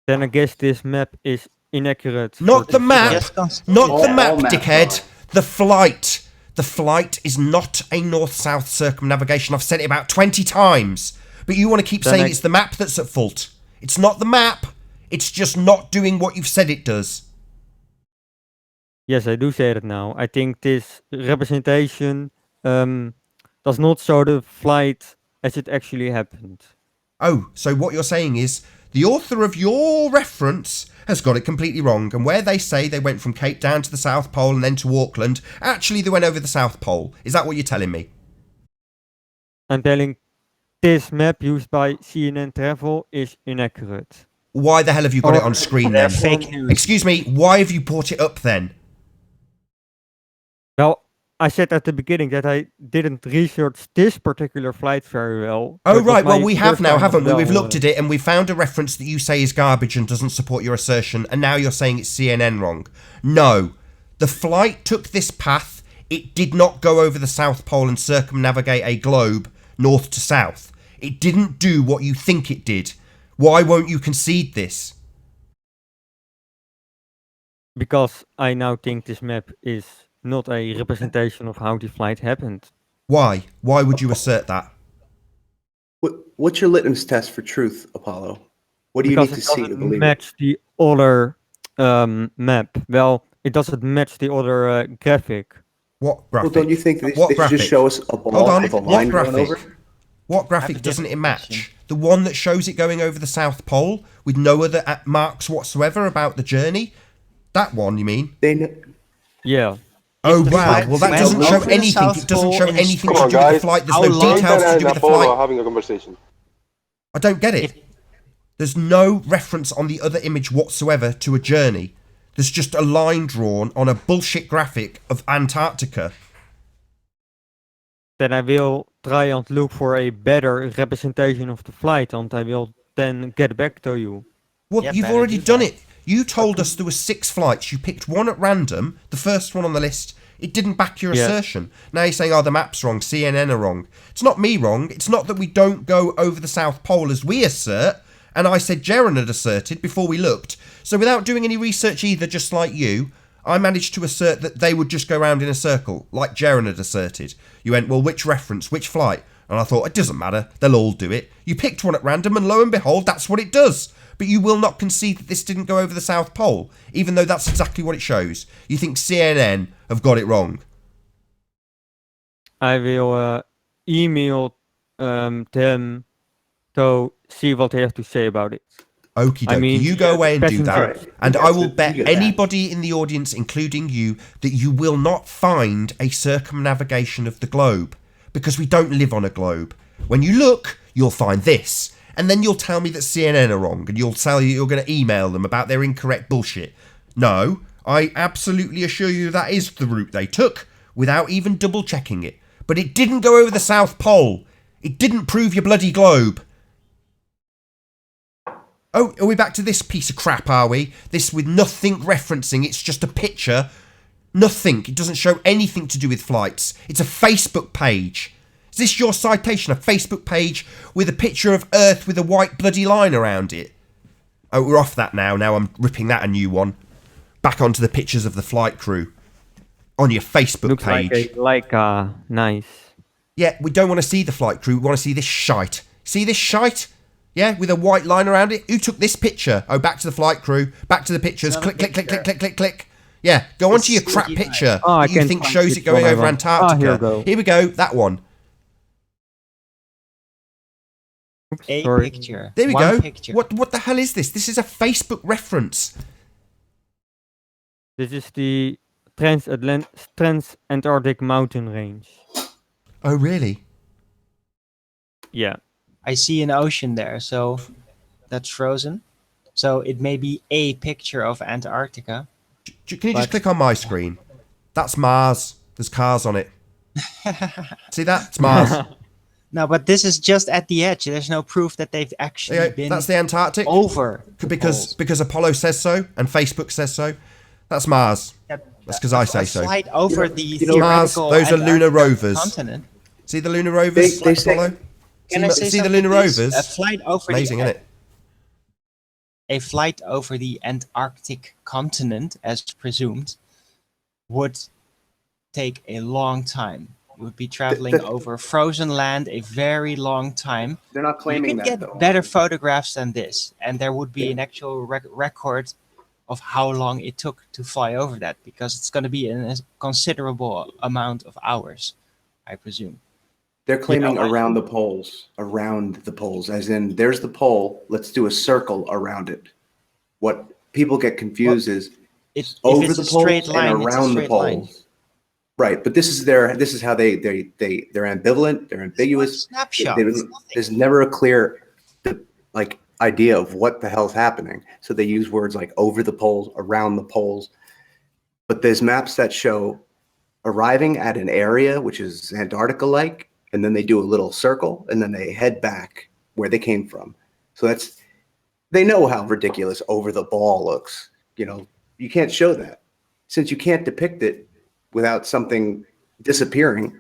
Then I guess this map is inaccurate.
Not the map! Not the map,
all maps
dickhead! The flight! The flight is not a north-south circumnavigation. I've said it about 20 times. But you want to keep saying it's the map that's at fault. It's not the map. It's just not doing what you've said it does.
Yes, I do say it now. I think this representation does not show the flight as it actually happened.
Oh, so what you're saying is the author of your reference has got it completely wrong, and where they say they went from Cape Town to the South Pole and then to Auckland, actually they went over the South Pole. Is that what you're telling me?
I'm telling this map used by CNN Travel is inaccurate.
Why the hell have you got it on screen then?
Fake news.
Excuse me, why have you brought it up then?
Well, I said at the beginning that I didn't research this particular flight very well.
Oh,
That was
right.
my
Well, we have
first
now,
time
haven't we?
as
We've
well,
looked at it and we found a reference that you say is garbage and doesn't support your assertion, and now you're saying it's CNN wrong. No. The flight took this path. It did not go over the South Pole and circumnavigate a globe north to south. It didn't do what you think it did. Why won't you concede this?
Because I now think this map is not a representation of how the flight happened.
Why? Why would you assert that?
What's your litmus test for truth, Apollo? What do you
Because
need to
it
see to
doesn't
believe it?
match the other map. Well, it doesn't match the other graphic.
What graphic?
Well, don't you think they
What
should
graphic?
just show us a ball
Hold on.
with a
What
line going
graphic?
over?
What graphic doesn't it match? The one that shows it going over the South Pole with no other marks whatsoever about the journey? That one, you mean?
Yeah.
Oh
the
wow!
flight
Well, that
went
doesn't show
over the
anything.
South
It doesn't
Pole
show
in a
anything
straight-
to
Come on,
do with the
guys.
flight. There's
How
no
long-
details to
Quentin
do
and
with the
Apollo are
flight.
having a conversation.
I don't get it. There's no reference on the other image whatsoever to a journey. There's just a line drawn on a bullshit graphic of Antarctica.
Then I will try and look for a better representation of the flight, and I will then get back to you.
Well,
Yeah,
you've
better
already
do
done
that.
it. You told us there were 6 flights. You picked one at random, the first one on the list. It didn't back your
Yeah.
assertion. Now you're saying, oh, the map's wrong, CNN are wrong. It's not me wrong. It's not that we don't go over the South Pole as we assert, and I said Jaren had asserted before we looked. So without doing any research either, just like you, I managed to assert that they would just go round in a circle, like Jaren had asserted. You went, well, which reference, which flight? And I thought, it doesn't matter, they'll all do it. You picked one at random, and lo and behold, that's what it does. But you will not concede that this didn't go over the South Pole, even though that's exactly what it shows. You think CNN have got it wrong.
I will email them to see what they have to say about it.
Okie dokie,
I mean,
you go away and do that.
passengers.
And I will bet
You get that.
anybody in the audience, including you, that you will not find a circumnavigation of the globe. Because we don't live on a globe. When you look, you'll find this. And then you'll tell me that CNN are wrong. And you're going to email them about their incorrect bullshit. No, I absolutely assure you that is the route they took, without even double checking it. But it didn't go over the South Pole. It didn't prove your bloody globe. Oh, are we back to this piece of crap, are we? This with nothing referencing, it's just a picture. Nothing. It doesn't show anything to do with flights. It's a Facebook page. Is this your citation? A Facebook page with a picture of Earth with a white bloody line around it? Oh, we're off that now. Now I'm ripping that a new one. Back onto the pictures of the flight crew. On your Facebook
Looks
page.
like nice.
Yeah, we don't want to see the flight crew. We want to see this shite. See this shite? Yeah, with a white line around it. Who took this picture? Oh, back to the flight crew. Back to the pictures.
Another
Click, click, click,
picture.
click, click, click, click. Yeah, go onto your crap
CGI.
picture
Oh, I
that you
can
think
find
shows
which
it going
one I
over
want.
Antarctica.
Here we go.
Here we go. That one.
Oops,
A
sorry.
picture.
There we
One
go.
Picture.
What the hell is this? This is a Facebook reference.
This is the Trans-Antarctic Mountain Range.
Oh, really?
Yeah.
I see an ocean there, so that's frozen. So it may be a picture of Antarctica.
Can you just
But-
click on my screen? That's Mars. There's cars on it. See that? It's Mars.
No, but this is just at the edge. There's no proof that they've
There
actually
you go.
been
That's the Antarctic.
over. the poles.
Because Apollo says so and Facebook says so. That's Mars.
Yeah,
That's because I
a
say so.
flight over the
Mars,
theoretical
those are lunar
Antarctica
rovers.
continent.
See the lunar rovers,
They say-
Apollo?
Can I say
See the
something,
lunar
please?
rovers?
A flight over
Amazing,
the
isn't it?
a flight over the Antarctic continent, as presumed, would take a long time. You would be traveling
that-
over frozen land a very long time.
They're not
You
claiming
could
that,
get
though.
better photographs than this, and there would be an actual record of how long it took to fly over that, because it's going to be a considerable amount of hours, I presume.
They're claiming
Yeah.
around the poles, as in there's the pole, let's do a circle around it. What people get confused is
If
over
it's
the
a
poles
straight line,
and
it's a
around the
straight line.
poles. Right, but this is how they're ambivalent, they're ambiguous.
Snapshot.
They-
It's nothing.
there's never a clear like idea of what the hell's happening. So they use words like over the poles, around the poles. But there's maps that show arriving at an area which is Antarctica-like, and then they do a little circle, and then they head back where they came from. So they know how ridiculous over the ball looks. You know, you can't show that. since you can't depict it without something disappearing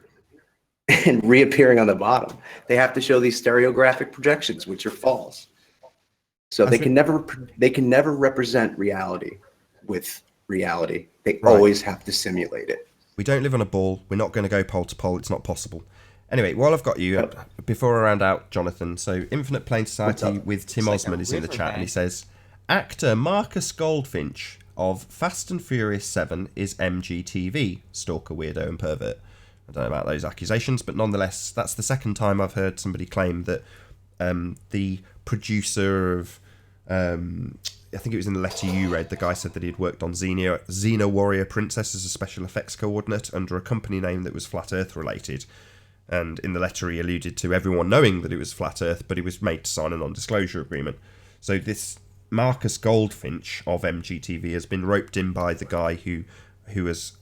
and reappearing on the bottom, they have to show these stereographic projections, which are false. So they can never represent reality with reality. They always have to simulate it.
We don't live on a ball. We're not going to go pole to pole. It's not possible. Anyway, while I've got you, before I round out, Jonathan, so Infinite Plane Society with Tim Osman is in the chat, and he says, actor Marcus Goldfinch of Fast and Furious 7 is MGTV, stalker, weirdo and pervert. I don't know about those accusations, but nonetheless, that's the second time I've heard somebody claim that the producer of, I think it was in the letter you read, the guy said that he'd worked on Xena Warrior Princess as a special effects coordinate under a company name that was Flat Earth related. And in the letter he alluded to everyone knowing that it was Flat Earth, but he was made to sign a non-disclosure agreement. So this Marcus Goldfinch of MGTV has been roped in by the guy who has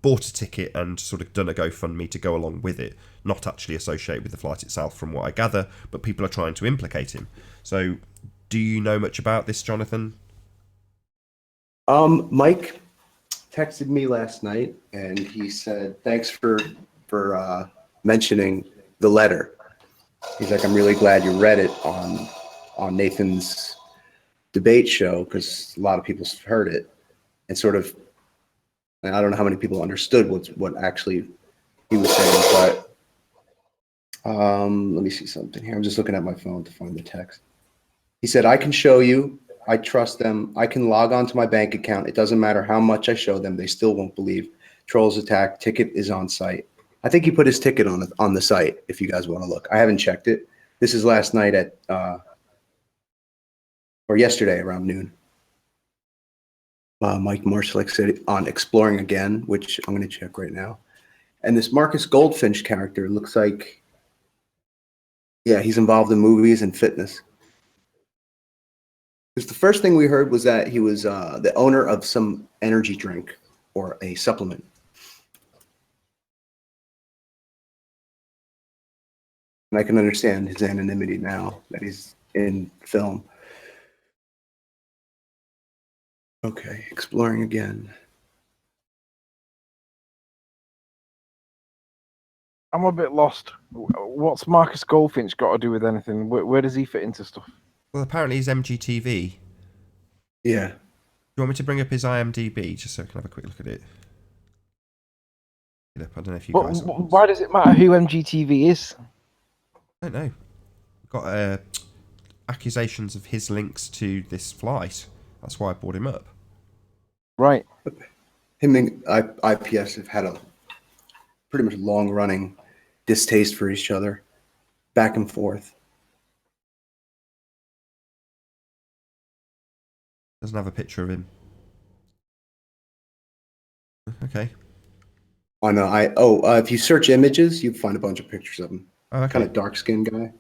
bought a ticket and sort of done a GoFundMe to go along with it, not actually associated with the flight itself from what I gather, but people are trying to implicate him. So do you know much about this, Jonathan?
Mike texted me last night and he said, thanks for mentioning the letter. He's like, I'm really glad you read it on Nathan's debate show, because a lot of people heard it and sort of, and I don't know how many people understood what actually he was saying, but let me see something here. I'm just looking at my phone to find the text. He said, I can show you. I trust them. I can log on to my bank account. It doesn't matter how much I show them. They still won't believe. Trolls attack. Ticket is on site. I think he put his ticket on the site, if you guys want to look. I haven't checked it. This is last night at, or yesterday around noon. Mike Marshall said on Exploring Again, which I'm going to check right now. And this Marcus Goldfinch character looks like, yeah, he's involved in movies and fitness. Because the first thing we heard was that he was the owner of some energy drink or a supplement. And I can understand his anonymity now that he's in film. Okay, Exploring Again.
I'm a bit lost. What's Marcus Goldfinch got to do with anything? Where does he fit into stuff?
Well, apparently he's MGTV.
Yeah.
Do you want me to bring up his IMDb just so I can have a quick look at it? I don't know if you guys...
Why does it matter who MGTV is?
I don't know. Got accusations of his links to this flight. That's why I brought him up.
Right.
Him and IPS have had a pretty much long-running distaste for each other, back and forth.
Doesn't have a picture of him. Okay.
On if you search images, you find a bunch of pictures of him.
Oh, okay.
Kind of dark-skinned guy.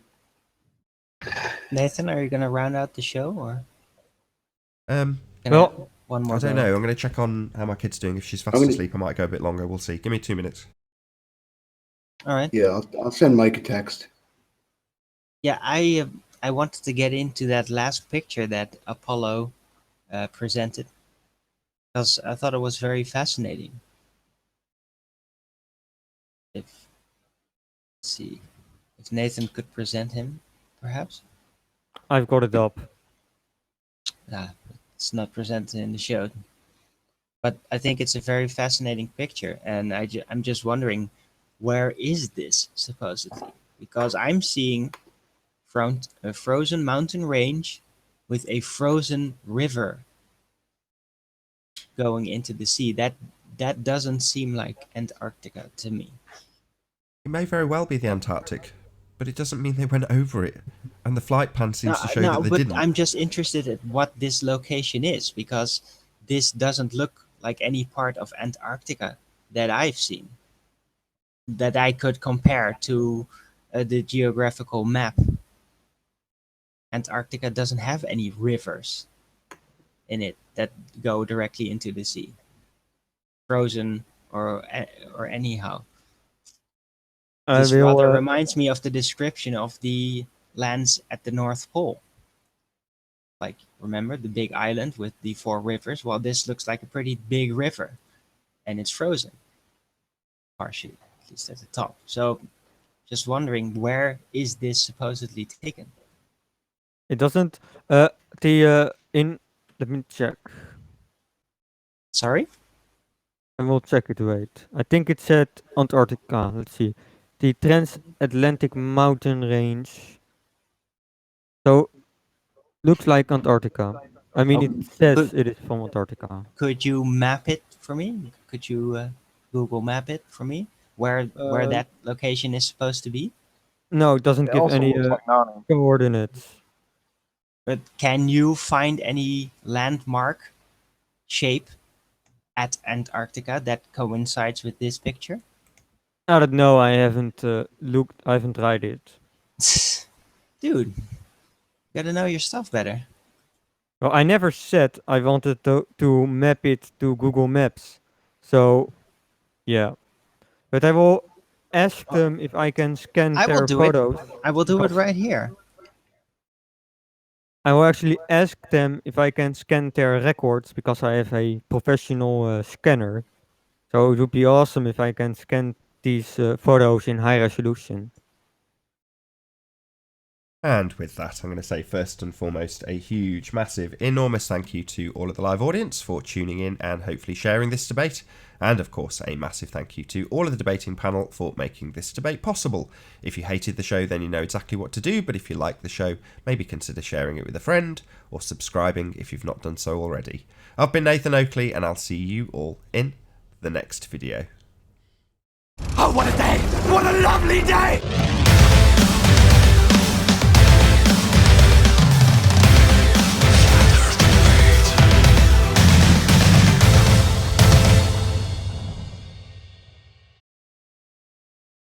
Nathan, are you going to round out the show, or?
Well,
one more.
I don't know. I'm going to check on how my kid's doing. If she's fast asleep, I might go a bit longer. We'll see. Give me 2 minutes.
All right.
Yeah, I'll send Mike a text.
Yeah, I wanted to get into that last picture that Apollo presented, because I thought it was very fascinating. Let's see if Nathan could present him, perhaps.
I've got it up.
It's not presented in the show, but I think it's a very fascinating picture, and I'm just wondering, where is this supposedly? Because I'm seeing a frozen mountain range with a frozen river going into the sea. That doesn't seem like Antarctica to me.
It may very well be the Antarctic, but it doesn't mean they went over it. And the flight pan seems to show that they didn't.
I'm just interested in what this location is, because this doesn't look like any part of Antarctica that I've seen, that I could compare to the geographical map. Antarctica doesn't have any rivers in it that go directly into the sea, frozen or anyhow. This rather reminds me of the description of the lands at the North Pole. Like, remember the big island with the 4 rivers? Well, this looks like a pretty big river and it's frozen, partially, at least at the top. So, just wondering, where is this supposedly taken?
It doesn't. In. Let me check.
Sorry?
I will check it. Wait. I think it said Antarctica. Let's see. The transatlantic mountain range. So looks like Antarctica. I mean, it says it is from Antarctica.
Could you map it for me? Could you Google map it for me? Where that location is supposed to be?
No, it doesn't
It
give
also
any
looks like Narnia.
coordinates.
But can you find any landmark shape at Antarctica that coincides with this picture?
I don't know. I haven't looked. I haven't tried it.
Dude, you gotta know your stuff better.
Well, I never said I wanted to map it to Google Maps. So, yeah. But I will ask them if I can scan
I will
their
do
photos.
it. I will do it
because
right here.
I will actually ask them if I can scan their records because I have a professional scanner. So it would be awesome if I can scan these photos in high resolution.
And with that, I'm going to say first and foremost a huge, massive, enormous thank you to all of the live audience for tuning in and hopefully sharing this debate. And of course, a massive thank you to all of the debating panel for making this debate possible. If you hated the show, then you know exactly what to do. But if you like the show, maybe consider sharing it with a friend or subscribing if you've not done so already. I've been Nathan Oakley, and I'll see you all in the next video.
Oh, what a day! What a lovely day!